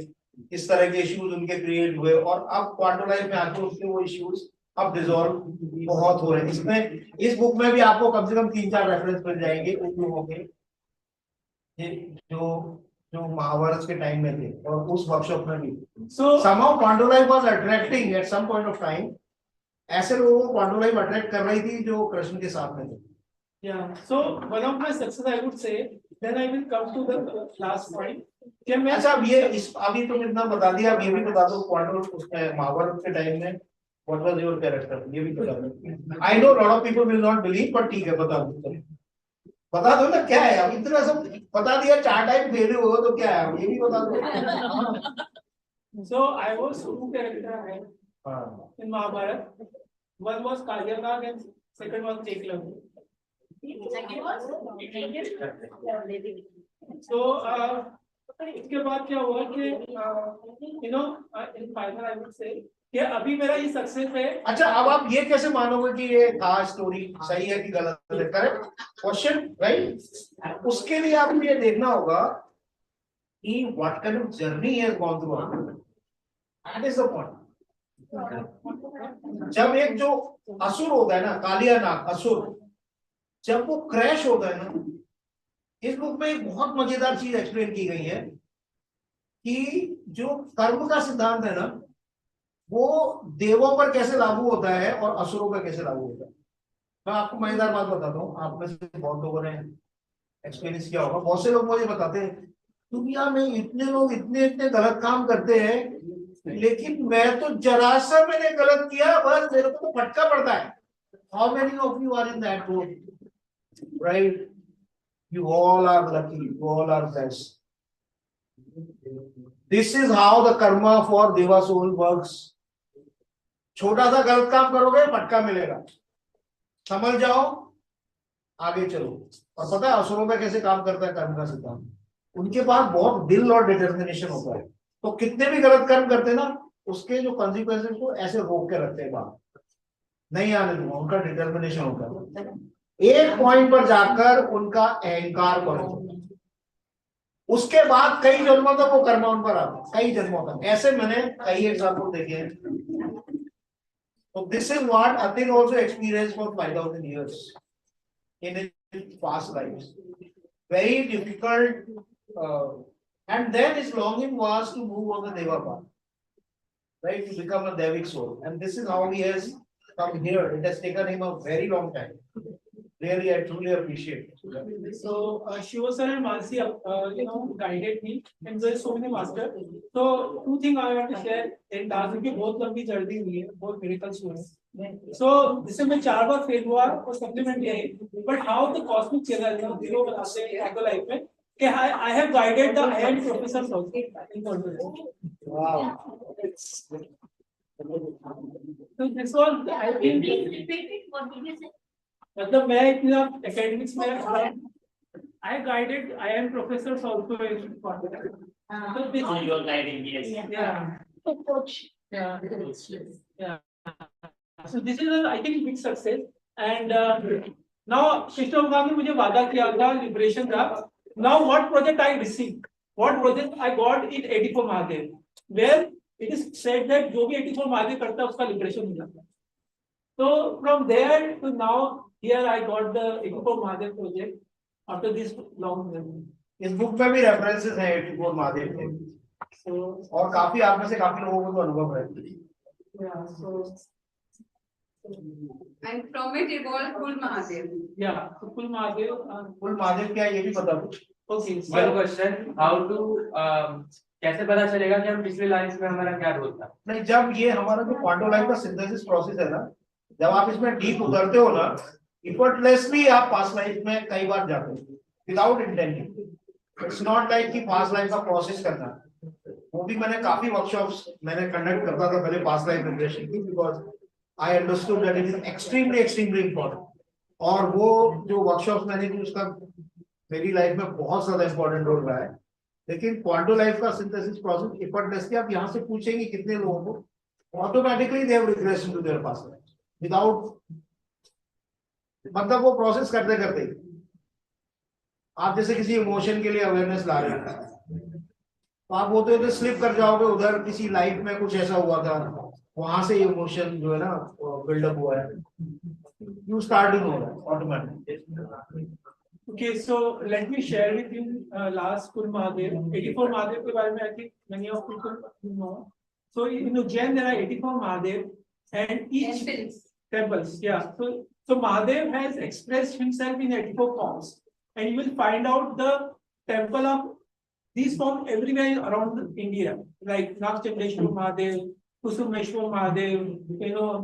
किस तरह के इश्यूज उनके क्रिएट हुए, और अब क्वांटो लाइफ में आके उसके वो इश्यूज अब डिसॉल्व बहुत हो रहे हैं. इसमें इस बुक में भी आपको कम से कम 3-4 रेफरेंस मिल जाएंगे उन लोगों के जो महाभारत के टाइम में थे, और उस वर्कशॉप में भी. So somehow Quanto life was attracting at some point of time. ऐसे लोगों को क्वांटो लाइफ अट्रैक्ट कर रही थी जो कृष्ण के साथ में थे. Yeah, so one of my success I would say, then I will come to the last point. क्या मैं अच्छा, अब ये अभी तुम इतना बता दिया, अब ये भी बता दो क्वांटो उसमें महाभारत के टाइम में व्हाट वाज योर कैरेक्टर, ये भी बता दो. I know lot of people will not believe, but ठीक है, बता दो ना क्या है. अब इतना सब बता दिया, 4 टाइम दे रहे हो तो क्या है, अब ये भी बता दो. So I was two character in Mahabharat. One was Kalyanaga and second was Eklavya. So इसके बाद क्या हुआ कि you know in final I would say कि अभी मेरा ये सक्सेस है. अच्छा, अब आप ये कैसे मानोगे कि ये था स्टोरी सही है कि गलत है? Correct question, right? उसके लिए आपको ये देखना होगा कि what kind of journey has gone through. That is the point. जब एक जो असुर होता है ना, कालिया नाग असुर, जब वो क्रैश होता है ना, इस बुक में एक बहुत मजेदार चीज एक्सप्लेन की गई है कि जो कर्म का सिद्धांत है ना, वो देवों पर कैसे लागू होता है और असुरों पर कैसे लागू होता है. मैं आपको मजेदार बात बताता हूँ, आप में से बहुत लोगों ने एक्सपीरियंस किया होगा. बहुत से लोग मुझे बताते हैं दुनिया में इतने लोग इतने इतने गलत काम करते हैं, लेकिन मैं तो जरा सा मैंने गलत किया, बस मेरे को तो फटका पड़ता है. How many of you are in that boat, right? You all are lucky, you all are blessed. This is how the karma for Deva soul works. छोटा सा गलत काम करोगे, फटका मिलेगा. समझ जाओ, आगे चलो. और पता है असुरों पे कैसे काम करता है कर्म का सिद्धांत? उनके पास बहुत दिल और डिटर्मिनेशन होता है, तो कितने भी गलत कर्म करते हैं ना, उसके जो कॉन्सिक्वेंसेस को ऐसे रोक के रखते हैं, बात नहीं आने दूंगा. उनका डिटर्मिनेशन होता है. एक पॉइंट पर जाकर उनका अहंकार बढ़ता, उसके बाद कई जन्मों तक वो कर्म उन पर आता, कई जन्मों तक. ऐसे मैंने कई एग्जाम्पल देखे हैं. So this is what Atin also experienced for 5,000 years in his past lives. Very difficult, and then his longing was to move on the Deva path, right? To become a Devic soul, and this is how he has come here. It has taken him a very long time. Really, I truly appreciate it. So Shivo sir and Mansi, you know, guided me, and there are so many masters. So two things I want to share. एक dance की बहुत लंबी journey हुई है, बहुत miracles हुए हैं. So जिसमें मैं 4 बार फेल हुआ और सप्लीमेंट ये है. But how the cosmic channel, you know, zero बनाते हैं Quanto Life में कि I have guided the high-end professors also in Quanto Life. Wow. So this was I think. मतलब मैं इतना एकेडमिक्स में I guided IIM professors also in Quanto Life. So this Oh, you are guiding, yes. yeah. Yeah. Yeah. So this is I think big success, and now Krishna Bhagwan ने मुझे वादा किया था liberation का. Now what project I received, what project I got in 84 Mahadev, where it is said that जो भी 84 Mahadev करता है उसका लिबरेशन हो जाता है. So from there to now here I got the 84 Mahadev project after this long journey. इस book में भी रेफरेंसेस हैं 84 महादेव के, और काफी आप में से काफी लोगों को तो अनुभव है। Yeah, so And from it evolved full Mahadev. yeah, so full Mahadev. Full Mahadev क्या है ये भी बता दो। Okay, One so question, how to कैसे पता चलेगा कि हम पिछले लाइफ में हमारा क्या रोल था? नहीं, जब ये हमारा जो क्वांटो लाइफ का सिंथेसिस प्रोसेस है ना, जब आप इसमें डीप उतरते हो ना, इफर्टलेसली आप पास्ट लाइफ में कई बार जाते हो विदाउट इंटेंटिंग। इट्स नॉट लाइक कि पास्ट लाइफ का प्रोसेस करना, वो भी मैंने काफी वर्कशॉप्स मैंने कंडक्ट करता था पहले पास्ट लाइफ रिग्रेशन की, because I understood that it is extremely important. और वो जो वर्कशॉप्स मैंने की उसका मेरी लाइफ में बहुत ज्यादा इंपॉर्टेंट रोल रहा है। लेकिन क्वांटो लाइफ का सिंथेसिस प्रोसेस इफर्टलेसली आप यहाँ से पूछेंगे कितने लोगों को automatically they have regression to their past life without, मतलब वो प्रोसेस करते करते आप जैसे किसी इमोशन के लिए अवेयरनेस ला रहे हैं, तो आप होते होते स्लिप कर जाओगे उधर, किसी लाइफ में कुछ ऐसा हुआ था, वहां से इमोशन जो है ना बिल्डअप हुआ है, you start to know automatic. okay, so let me share with you last full Mahadev, 84 Mahadev के बारे में I think many of people know. So in Ujjain there are 84 Mahadev and each temples, yeah. So Mahadev has expressed himself in 84 forms, and you will find out the temple of these forms everywhere around India, like Nagchandeshwar Mahadev, Kusumeshwar Mahadev,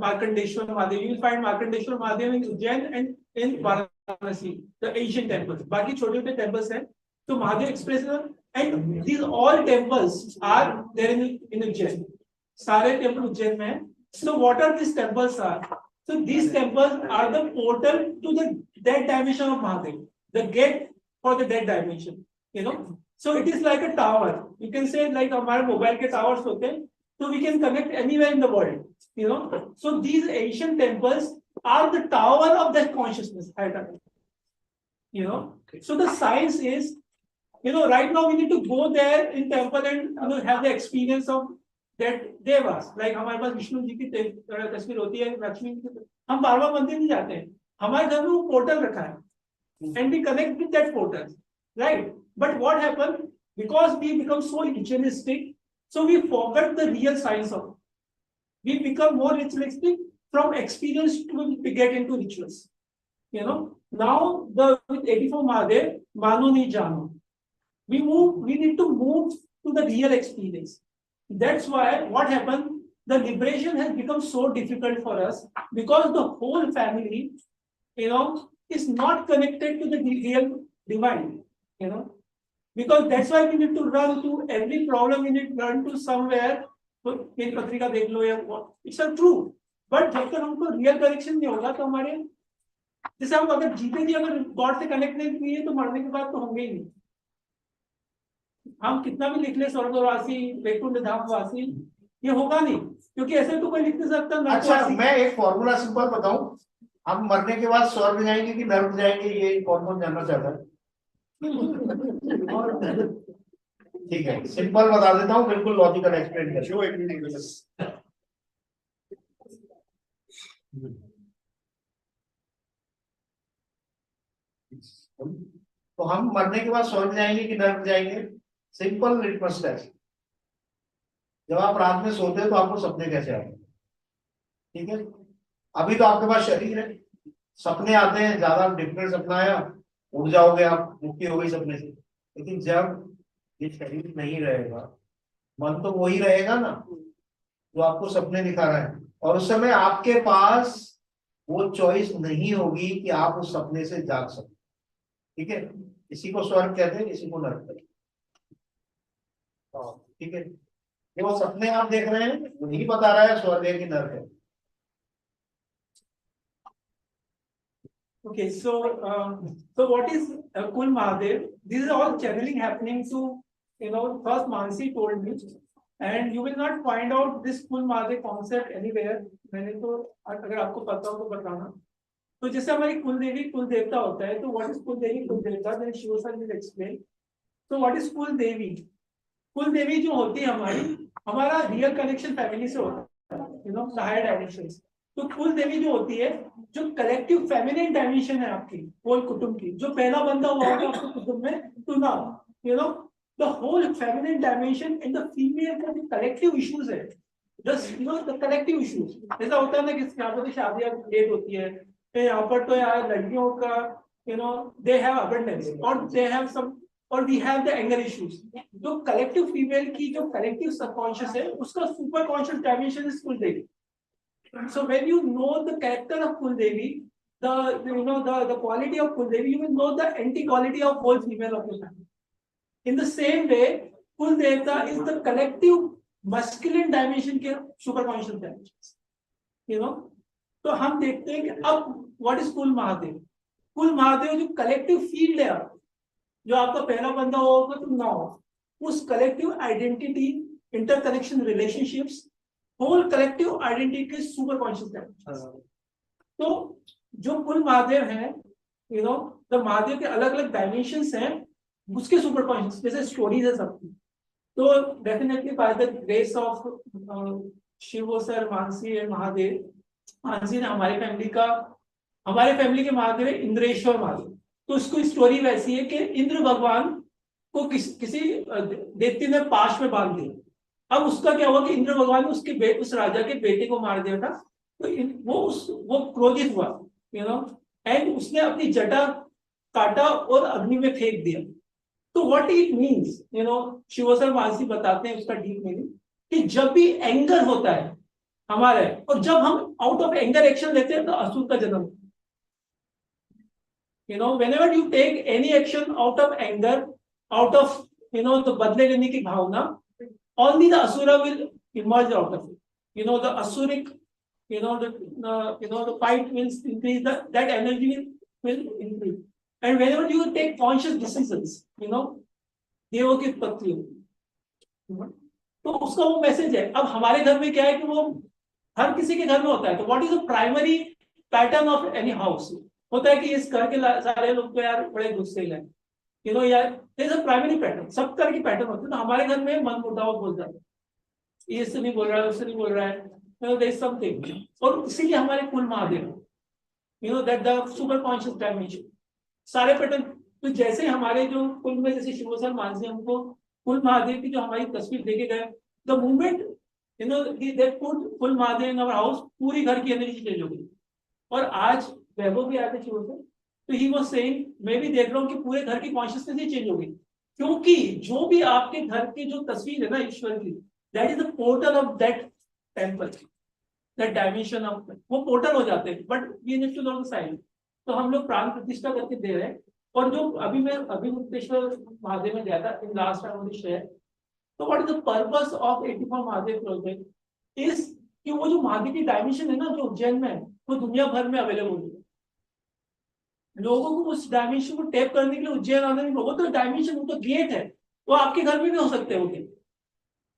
Markandeshwar Mahadev. You will find Markandeshwar Mahadev in Ujjain and in Varanasi, the Asian temples. बाकी छोटे-छोटे temples हैं, तो Mahadev expresses, and these all temples are there in Ujjain. सारे temple Ujjain में हैं. So what are these temples are? So these temples are the portal to the dead dimension of Mahadev, the gate for the dead dimension. So it is like a tower. You can say like हमारे mobile के towers होते हैं, so we can connect anywhere in the world. So these ancient temples are the tower of that consciousness. So the science is, right now we need to go there in temple and have the experience of that devas. Like हमारे पास विष्णु जी की तस्वीर होती है, लक्ष्मी की, हम बार-बार मंदिर नहीं जाते हैं, हमारे घर में वो पोर्टल रखा है, and we connect with that portal, right? But what happened, because we become so ritualistic, so we forget the real science of it. We become more ritualistic from experience to get into rituals. Now with 84 Mahadev, Mano Ni Jano. We need to move to the real experience. That's why what happened, the liberation has become so difficult for us, because the whole family, is not connected to the real divine, because that's why we need to run to every problem, we need to run to somewhere. मेरी पत्रिका देख लो या it's true, but जब तक हमको real connection नहीं होगा तो हमारे, जैसे हम अगर जीते भी अगर गॉड से कनेक्ट नहीं किए तो मरने के बाद तो होंगे ही नहीं। हम कितना भी लिख ले स्वर्गवासी वैकुंठ धाम वासी, ये होगा नहीं, क्योंकि ऐसे तो कोई लिख नहीं सकता। अच्छा, मैं एक फॉर्मूला सिंपल बताऊं, हम मरने के बाद स्वर्ग जाएंगे कि नर्क जाएंगे, ये कौन जानना चाहता है? ठीक है, सिंपल बता देता हूँ, बिल्कुल लॉजिकल एक्सप्लेन कर। तो हम मरने के बाद स्वर्ग जाएंगे कि नर्क जाएंगे? Simple litmus test. जब आप रात में सोते हो तो आपको सपने कैसे आते हैं? ठीक है, अभी तो आपके पास शरीर है, सपने आते हैं, ज्यादा डिफिकल्ट सपना आया, उड़ जाओगे आप, मुक्ति हो गई सपने से। लेकिन जब ये शरीर नहीं रहेगा, मन तो वही रहेगा ना जो आपको सपने दिखा रहा है, और उस समय आपके पास वो चॉइस नहीं होगी कि आप उस सपने से जाग सको। ठीक है, इसी को स्वर्ग कहते हैं, इसी को नर्क कहते हैं। ठीक है, ये वो सपने आप देख रहे हैं, वो नहीं बता रहा है स्वर्ग है कि नर्क है। Okay, so what is Kul Mahadev? This is all channeling happening to, first Mansi told me, and you will not find out this Kul Mahadev concept anywhere. मैंने तो अगर आपको पता हो तो बताना। तो जैसे हमारी कुल देवी कुल देवता होता है, तो what is कुल देवी कुल देवता? Then Shivo sir will explain. So what is कुल देवी? कुल देवी जो होती है हमारी, हमारा रियल कनेक्शन फैमिली से होता है, the higher dimensions. तो कुल देवी जो होती है, जो कलेक्टिव फेमिनिन डायमेंशन है आपकी होल कुटुंब की, जो पहला बंदा हुआ होगा आपके कुटुंब में, तो ना you know the whole feminine dimension in the female का जो कलेक्टिव इश्यूज है, just you know the collective issues, ऐसा होता है ना कि यहाँ पर तो शादियां लेट होती है, तो यहाँ पर तो यार लड़कियों का you know they have abundance और दे हैव सम और we have the anger issues. जो कलेक्टिव फीमेल की जो कलेक्टिव सबकॉन्शियस है, उसका सुपर कॉन्शियस डायमेंशन इज कुल देवी। So when you know the character of Kuldevi, the quality of Kuldevi, you will know the anti-quality of whole female of the family. In the same way, Kuldevta is the collective masculine dimension के superconscious dimensions. You know, तो हम देखते हैं कि अब what is कुल महादेव? कुल महादेव जो collective field है, जो आपका पहला बंदा होगा तो ना हो, उस collective identity, interconnection relationships, whole collective identity के सुपर कॉन्शियस डायमेंशन। तो जो कुल महादेव है, यू नो द महादेव के अलग अलग डायमेंशंस हैं, उसके सुपर कॉन्शियस जैसे स्टोरीज है सबकी। तो definitely by the grace of शिवो सर, मानसी एंड महादेव, मानसी ने हमारे फैमिली के महादेव है इंद्रेश्वर महादेव। तो उसकी स्टोरी वैसी है कि इंद्र भगवान को किसी देवती ने पाश में बांध दिया। अब उसका क्या हुआ कि इंद्र भगवान ने उस राजा के बेटे को मार दिया था, तो वो क्रोधित हुआ, यू नो, एंड उसने अपनी जटा काटा और अग्नि में फेंक दिया। तो what it means, you know, Shiv sir Mansi बताते हैं उसका डीप मीनिंग कि जब भी एंगर होता है हमारे, और जब हम आउट ऑफ एंगर एक्शन लेते हैं तो असुर का जन्म होता है। You know, whenever you take any action out of anger, out of you know तो बदले लेने की भावना, only the asura will emerge out of it. You know, the asuric, the fight will increase, that energy will increase. And whenever you take conscious decisions, you know, देवों की उत्पत्ति होगी। तो उसका वो मैसेज है। अब हमारे घर में क्या है कि वो हर किसी के घर में होता है। तो what is the primary pattern of any house? होता है कि इस घर के सारे लोग तो यार बड़े गुस्से हैं, यू नो, यार there is a primary pattern, सब तरह की पैटर्न होते हैं। तो हमारे घर में मन मुटाव बहुत ज्यादा, ये इससे नहीं बोल रहा है, उससे नहीं बोल रहा है, you know, there is something. और इसीलिए हमारे कुल Mahadev, you know, that the super conscious dimension, सारे पैटर्न। तो जैसे हमारे जो कुल में, जैसे शिव सर मानसी हमको कुल महादेव की जो हमारी तस्वीर देके गए, the movement you know they put कुल महादेव इन आवर हाउस, पूरी घर की एनर्जी चेंज हो गई। और आज वैभव भी आए थे शिव सर, तो ही वाज सेइंग, मैं भी देख रहा हूँ कि पूरे घर की कॉन्शियसनेस ही चेंज हो गई, क्योंकि जो भी आपके घर की जो तस्वीर है ना ईश्वर की, that is the portal of that temple, that dimension of, वो पोर्टल हो जाते हैं। But we need to know the science. तो हम लोग प्राण प्रतिष्ठा करके दे रहे हैं। और जो अभी मुक्तेश्वर महादेव में गया था इन लास्ट टाइम शेयर, तो what is the purpose of 84 Mahadev project is कि वो जो महादेव की डायमेंशन है ना, जो उज्जैन में है, वो दुनिया भर में अवेलेबल है। लोगों को उस डायमेंशन को टैप करने के लिए उज्जैन आना नहीं, वो तो डायमेंशन, वो तो गेट है, वो आपके घर में भी हो सकते हैं।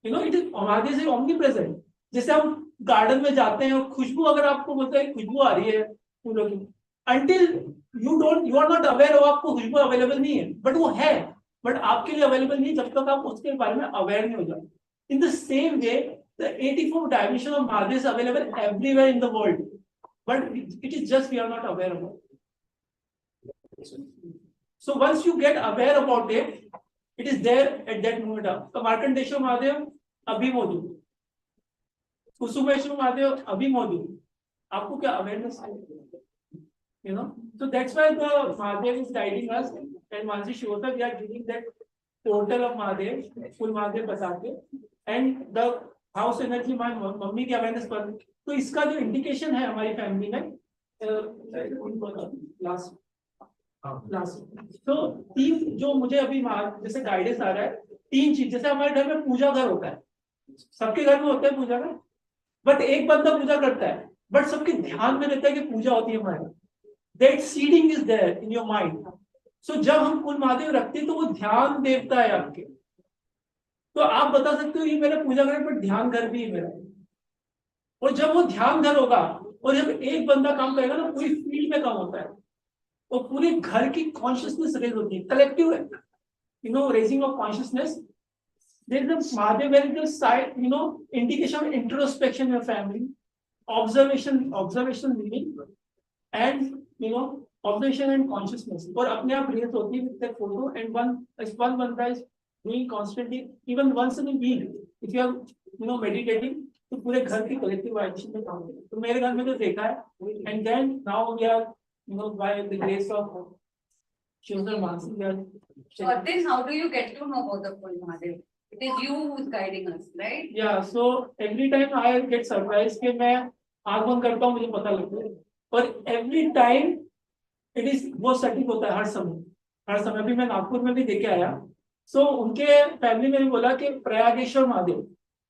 यू नो, इट इज हमारे से ओमनी प्रेजेंट। जैसे हम गार्डन में जाते हैं और खुशबू, अगर आपको बोलते हैं खुशबू आ रही है फूलों की, until you are not aware हो, आपको खुशबू अवेलेबल नहीं है, बट वो है, बट आपके लिए अवेलेबल नहीं जब तक आप उसके बारे में अवेयर नहीं हो जाते। In the same way the 84 dimension of Mahadev is available everywhere in the world, but it is just we are not aware about. So once you get aware about it, it is there at that moment. तो मार्कंडेश्वर महादेव अभी मौजूद, कुसुमेश्वर महादेव अभी मौजूद, आपको क्या awareness है, you know? So that's why the Mahadev is guiding us, and Mansi Shivota, we are giving that portal of Mahadev, full Mahadev बता के, and the house energy my mummy की अवेयरनेस पर। तो इसका जो इंडिकेशन है हमारी फैमिली में, तो तीन जो मुझे अभी जैसे गाइडेंस आ रहा है, तीन चीज, जैसे हमारे घर में पूजा घर होता है, सबके घर में होता है पूजा घर, बट एक बंदा पूजा करता है, बट सबके ध्यान में रहता है कि पूजा होती है हमारे, that seeding is there in your mind. So जब हम कुल महादेव रखते हैं तो वो ध्यान देवता है आपके, तो आप बता सकते हो ये मेरा पूजा घर, पर ध्यान घर भी है मेरा। और जब वो ध्यान घर होगा, और जब एक बंदा काम करेगा ना, पूरी फील्ड में काम होता है, और पूरे घर की कॉन्शियसनेस रेज होती है, collective you know raising of consciousness. There is a Mahadev, where is the side, you know, indication of introspection in your family, observation living, and observation and consciousness. और अपने आप रेस होती है with that photo, and one banda is doing constantly, even once in a week, if you are meditating, तो पूरे घर की collective vibration में काम करें. तो मेरे घर में तो देखा है, and then now we are by the grace of Shivo Mansi, we are. So then how do you get to know about the full Mahadev? It is you who is guiding us, right? Yeah, so every time I get surprised कि मैं आँख बंद करता हूँ मुझे पता लगता है, और every time it is वो सटीक होता है हर समय भी. मैं नागपुर में भी देखे आया, so उनके फैमिली में भी बोला कि प्रयागेश्वर महादेव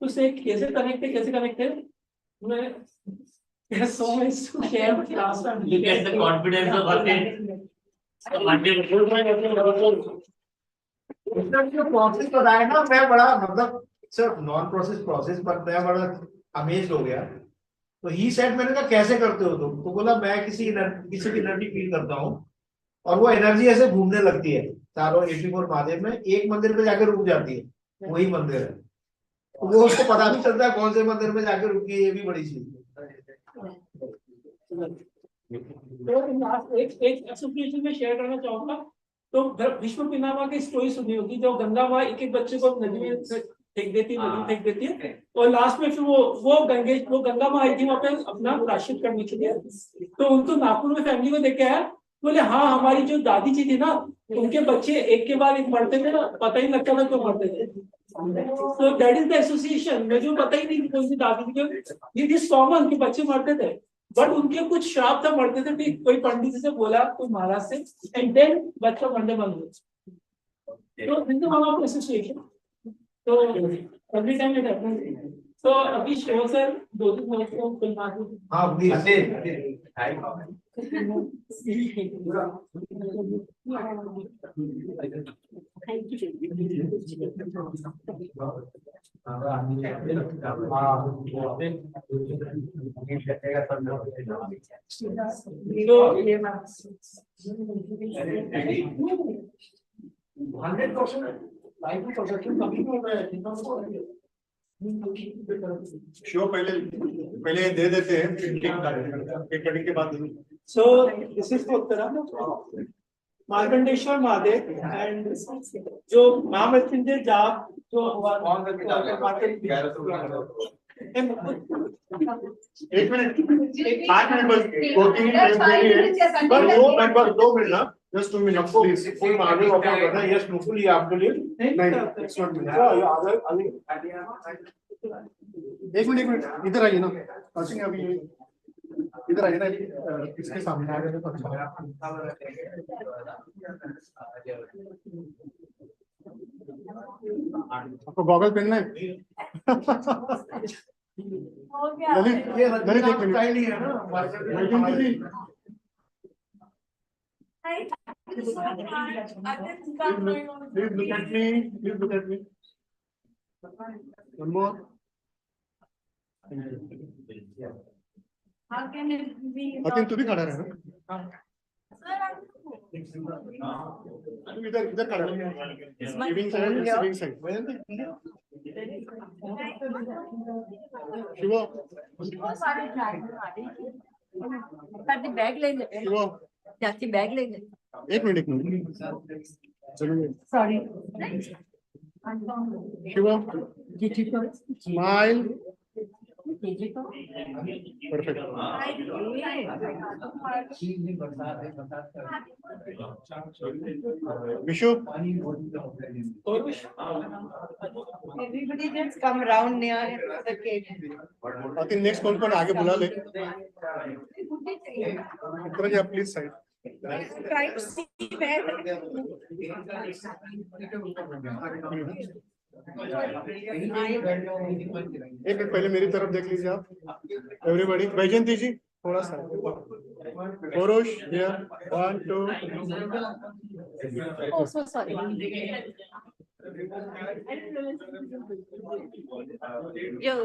तो से कैसे कनेक्ट है. मैं there's so much to share, but last time You get the confidence of Atin. जो प्रोसेस बताया ना, मैं बड़ा मतलब सिर्फ नॉन प्रोसेस पर मैं बड़ा अमेज्ड हो गया. तो ही सेड, मैंने कहा कैसे करते हो तुम? तो बोला मैं किसी की एनर्जी फील करता हूँ और वो एनर्जी ऐसे घूमने लगती है चारों 84 महादेव में, एक मंदिर पे जाकर रुक जाती है, वही मंदिर है. तो वो उसको पता नहीं चलता है कौन से मंदिर में जाकर रुकी है, ये भी बड़ी चीज है. तो एक एसोसिएशन में शेयर करना चाहूंगा. तो भीष्म पितामह की स्टोरी सुनी होगी, जो गंगा माँ एक बच्चे को नदी में फेंक देती है, और लास्ट में फिर वो गंगा माँ आई थी वहां पे अपना प्रायश्चित करने के लिए. तो उनको नागपुर में फैमिली को देखे आया, बोले हाँ हमारी जो दादी जी थी ना, उनके बच्चे एक के बाद एक मरते थे ना, पता ही लगता था क्यों मरते थे. तो दैट इज द एसोसिएशन. मुझे पता ही नहीं कौन सी दादी थी, इट इज कॉमन कि बच्चे मरते थे, बट उनके कुछ श्राप था मरते थे. ठीक, कोई पंडित से बोला, कोई महाराज से, एंड देन बच्चा मरने बंद हुआ. तो हिंदू महाराज एसोसिएशन. तो एवरी टाइम इट हैपेंस. तो अभी शिव सर 2-3 वर्ष को कोई मालूम. हाँ शो पहले दे देते हैं, एक कटिंग के बाद. So this is Uttara, Markandeshwar Mahadev, and जो महामृत्युंजय जाप जो हुआ. एक मिनट 5 मिनट बस, 2 मिनट ना, just 2 minute please. Full Mahadev अपना करना. यस नुपुल, ये आपके लिए नहीं, इट्स नॉट मी. एक मिनट इधर आइए ना, अभी इधर आइए ना, इसके सामने आ गए. आपको गॉगल पहनना है? ललित एक minute. Please look at me. One more. How can it be? Atin तू भी खड़ा रहे ना. तू इधर खड़ा रहे. Giving side, receiving side. शिवो बैग ले ले. शिवो जाती बैग ले ले. एक मिनट चलो. सॉरी. शिवो smile. Perfect. Vishu, Everybody just come round near the cage. Atin next कौन आगे बुला ले. इधर जा please side. Try to see where. एक मिनट पहले मेरी तरफ देख लीजिए आप. एवरीबॉडी, वैजयंती जी थोड़ा सा. पुरुष here, 1 2. Oh, so sorry. Yo,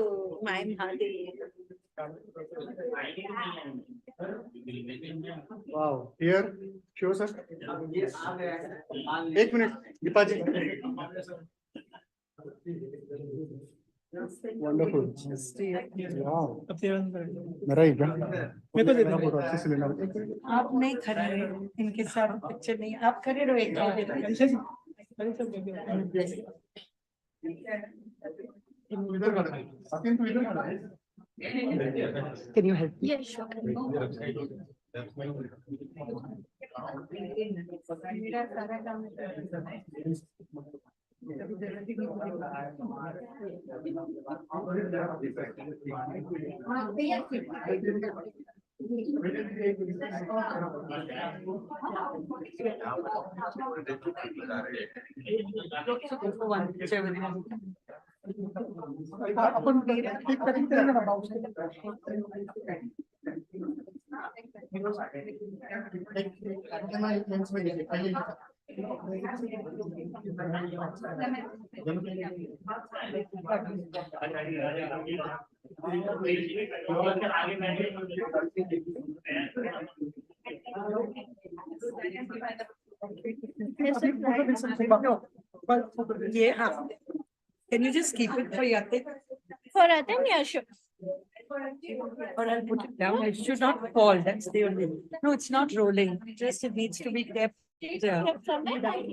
my Mahadev. Wow. Here show sir. एक मिनट दीपा जी. वंडरफुल मेरा ही क्या मेरे को मेरा फोटो अच्छे से लेना आप नहीं खड़े रहे इनके साथ पिक्चर नहीं आप खड़े रहो एक इधर खड़ा है अतीन तू इधर खड़ा है Can you help me? Yeah, sure. मेरा सारा काम अपन ठीक करेंगे ना बाबू ये हाँ. Can you just keep it for Yatik? For Aten, yeah, sure. Or I'll put it down. It should not fall. That's the only. No, it's not rolling. Just it needs to be kept. From that,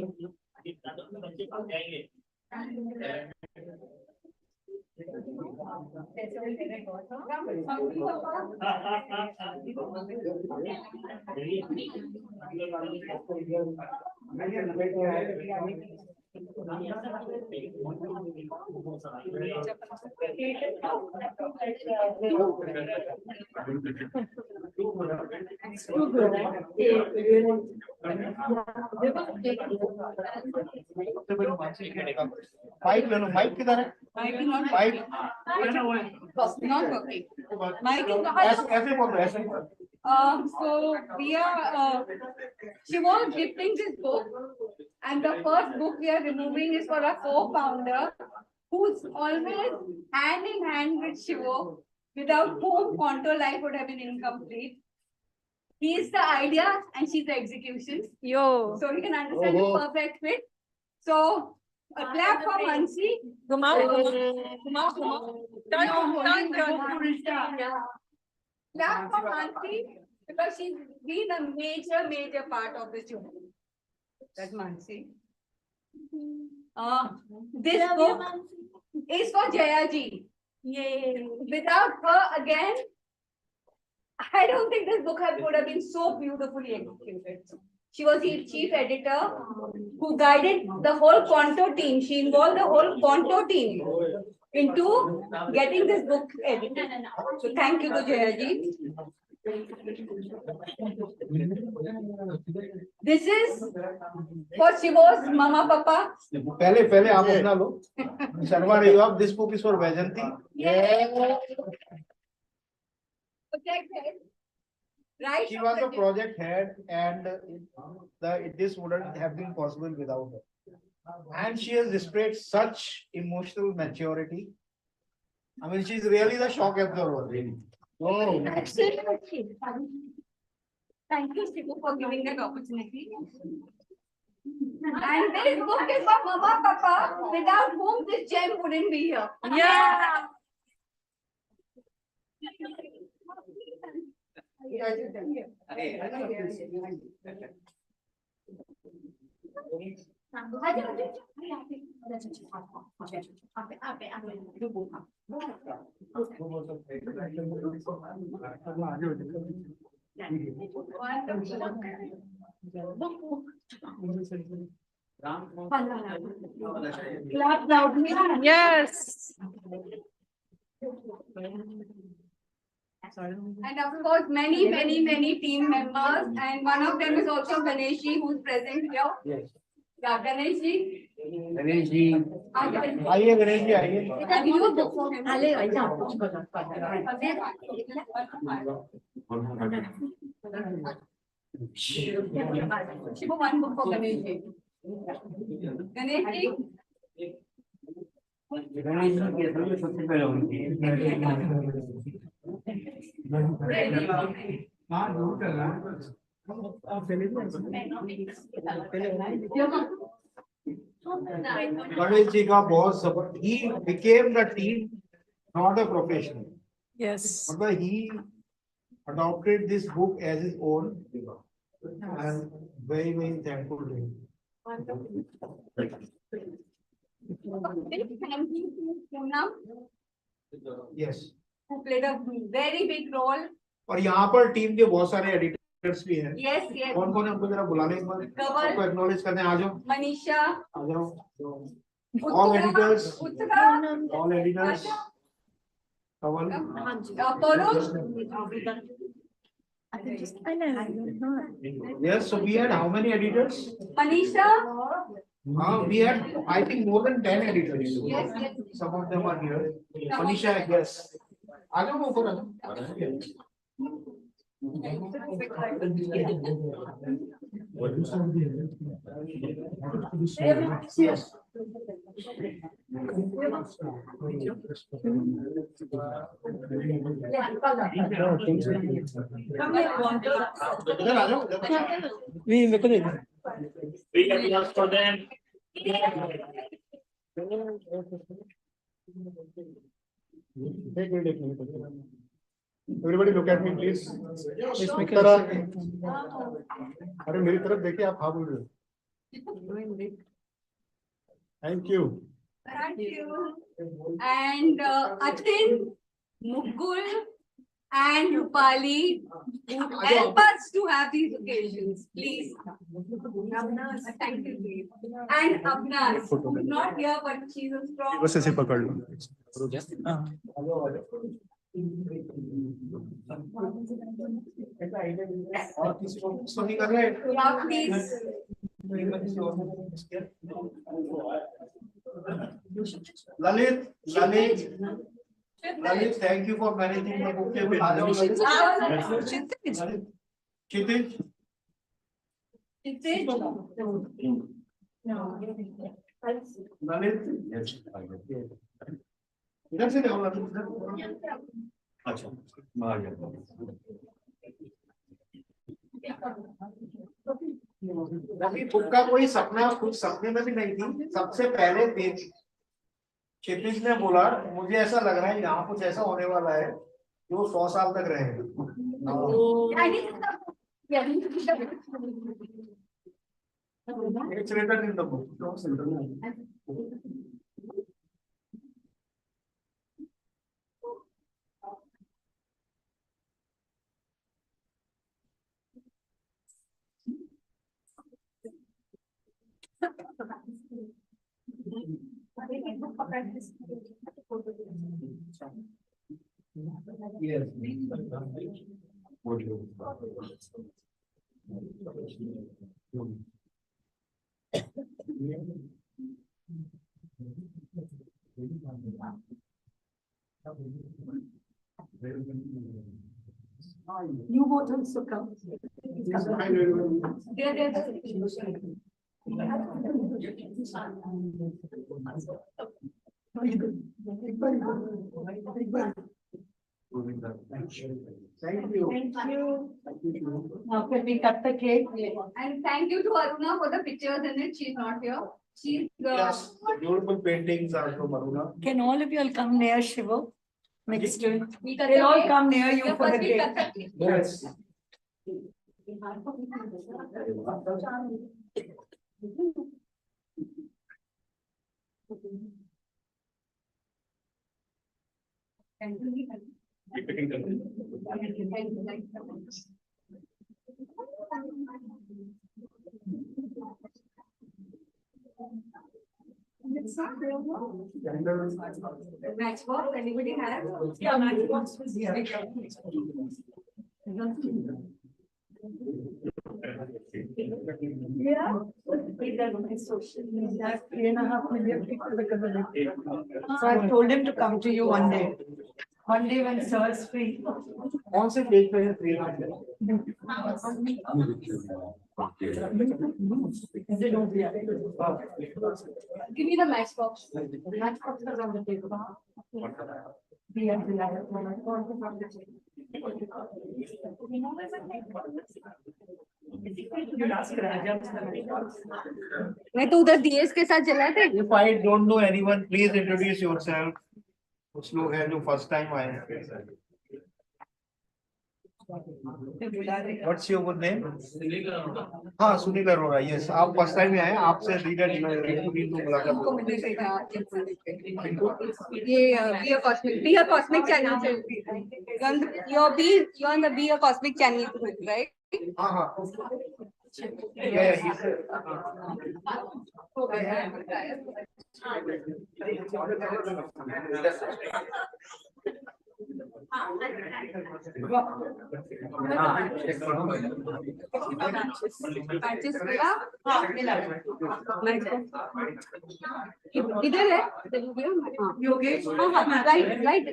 mic ले लो mic किधर है mic not working. Mike is ऐसे बोल रहे ऐसे so we are she was gifting this book and the first book we are removing is for a co-founder who's always hand in hand with Shivo, without whom Quanto Life would have been incomplete. He is the idea and she's the execution. yo. So you can understand the perfect fit. So a clap for Mansi. Clap for Mansi because she's been a major part of this journey. That's Mansi. This book is for Jaya ji. Yay. Without her, again, I don't think this book would have been so beautifully executed. She was the chief editor who guided the whole Quanto team. She involved the whole Quanto team into getting this book edited. So thank you to Jaya ji. This is for Shivo's mama papa. पहले आप अपना लो शर्मा रही हो आप this book is for Vaijanti Right. She was a project head and this wouldn't have been possible without her. And she has displayed such emotional maturity. I mean, she's really the shock absorber, really. Oh. Absolutely. Thank you, Shivu, for giving that opportunity. And this book is for Mama Papa, without whom this gem wouldn't be here. Yeah. Clap loudly. Yes. And of course, many team members, and one of them is also Ganeshji, who's present here. Yes. Yeah, Ganeshji. Ganeshji. आइए गणेशजी आइए Have you a book for him? Shivu, one book for Ganeshji. Ganeshji. सबसे पहले हाँ जरूर कर रहा गणेश जी का बहुत support he became the team not a professional. Yes. But he adopted this book as his own. I'm very, very thankful to him. Thank you to Poonam, Yes. who played a very big role. और यहाँ पर team के बहुत सारे editors भी हैं। Yes, yes. कौन कौन है हमको जरा बुला लें एक बार। कवल। सबको एक्नॉलेज करने आ जाओ। Manisha. आ जाओ। All editors. All editors. Kawal. Parush. I know. Yes, so we had how many editors? Manisha. We had, I think, more than 10 editors. Yes, yes. Some of them are here. Manisha, yes. आ जाओ ऊपर आ जाओ। Yes. इधर आ जाओ। मेरे को दे दो। We can ask for them. Everybody look at me please. तरह अरे मेरी तरफ देखिए आप हाँ बोल रहे हो. Thank you. Thank you. And Atin, Mukul, and Rupali, help us to have these occasions, please. Thank you, please. And Abnas, who's not here, but she's a strong. बस ऐसे पकड़ लो. और किसी को नहीं कर रहे? Yeah, please. Lalit, thank you for managing the book table. आ जाओ Lalit. Kshitij. Lalit. इधर से देखो Lalit. अच्छा, बाहर जाओ. अभी बुक का कोई सपना कुछ सपने में भी नहीं थी. सबसे पहले पेज क्षितिज ने बोला मुझे ऐसा लग रहा है यहाँ कुछ ऐसा होने वाला है जो 100 साल तक रहेगा. It's written in the book. Yes. You both also come. Thank you. Thank you. Now can we cut the cake? And thank you to Aruna for the pictures in it. She's not here. She's Yes, the beautiful paintings are from Aruna. Can all of you all come near Shivo? Next to it. We cut They'll the all cake. come near you Yeah, for the first we cut cake. the cake. Yes. Thank you. Matchbox, anybody has? Yeah, matchbox was here. Yeah. Social media, 3.5 million people because of it. So I told him to come to you one day. One day when sir is free. कौन से page पे है 300? Give me the matchbox. Matchbox is on the table. मैं तो उधर दिए के साथ जला थे. If I don't know anyone, please introduce yourself. कुछ लोग हैं जो फर्स्ट टाइम आए हैं. What's your good name? हाँ सुनील अरोड़ा. यस आप फर्स्ट टाइम आए हैं. आपसे ये Be a Cosmic channel से you're on the Be a Cosmic channel, right? हाँ हाँ. इधर है योगेश. राइट.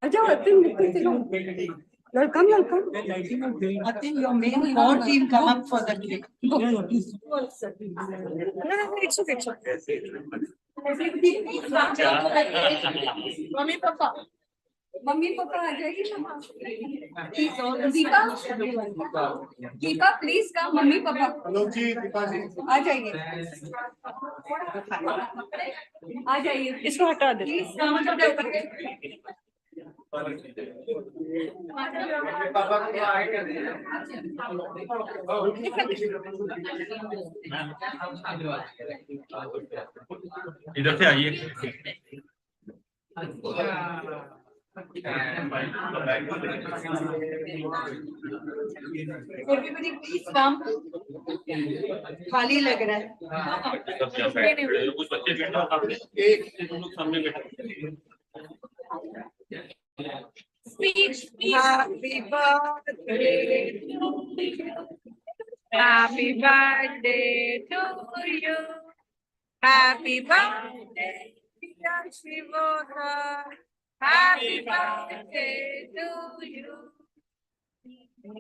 आ जाओ welcome. I think your main core team come up for the click. No, it's okay. Mummy papa आ जाएगी Deepa please come. Mummy papa आ जाइए. इसको हटा दे. इधर से आइए. Everybody please come. खाली लग रहा है. कुछ बच्चे बैठो सामने. एक लोग सामने बैठो. Speech. Happy birthday to you. Happy birthday, dear Shivo. Happy birthday to you.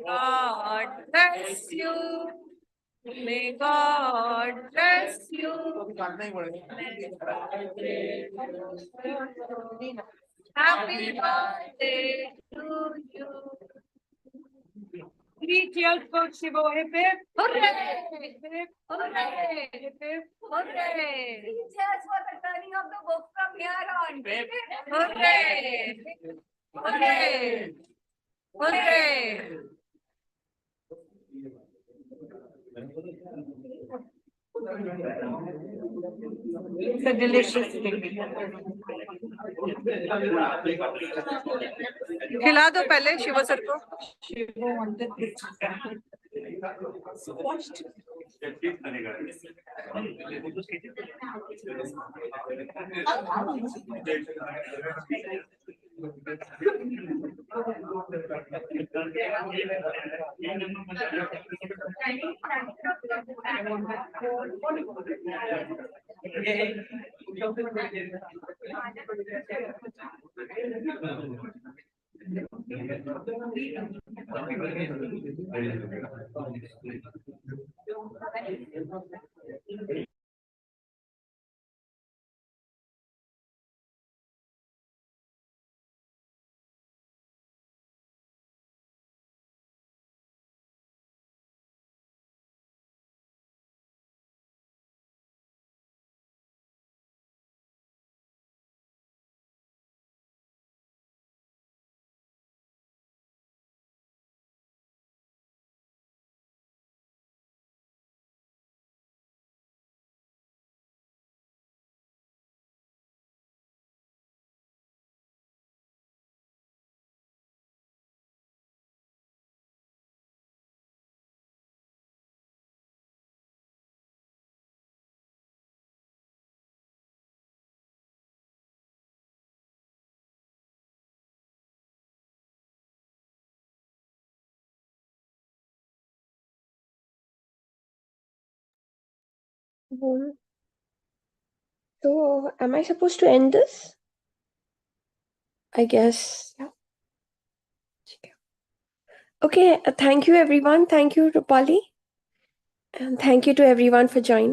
God bless you. May God bless you. Happy birthday to you. 3 cheers for Shivo. Hip hip. Hooray! Hip hip. Hooray! Hip hip. Hooray! 3 cheers for the turning of the book from here on. Hip hip. Hooray! Hooray! Hooray! It's a delicious thing. खिला दो पहले शिवो sir को. शिवो wanted So, am I supposed to end this? I guess. Yeah. Okay. Thank you, everyone. Thank you, Rupali. And thank you to everyone for joining.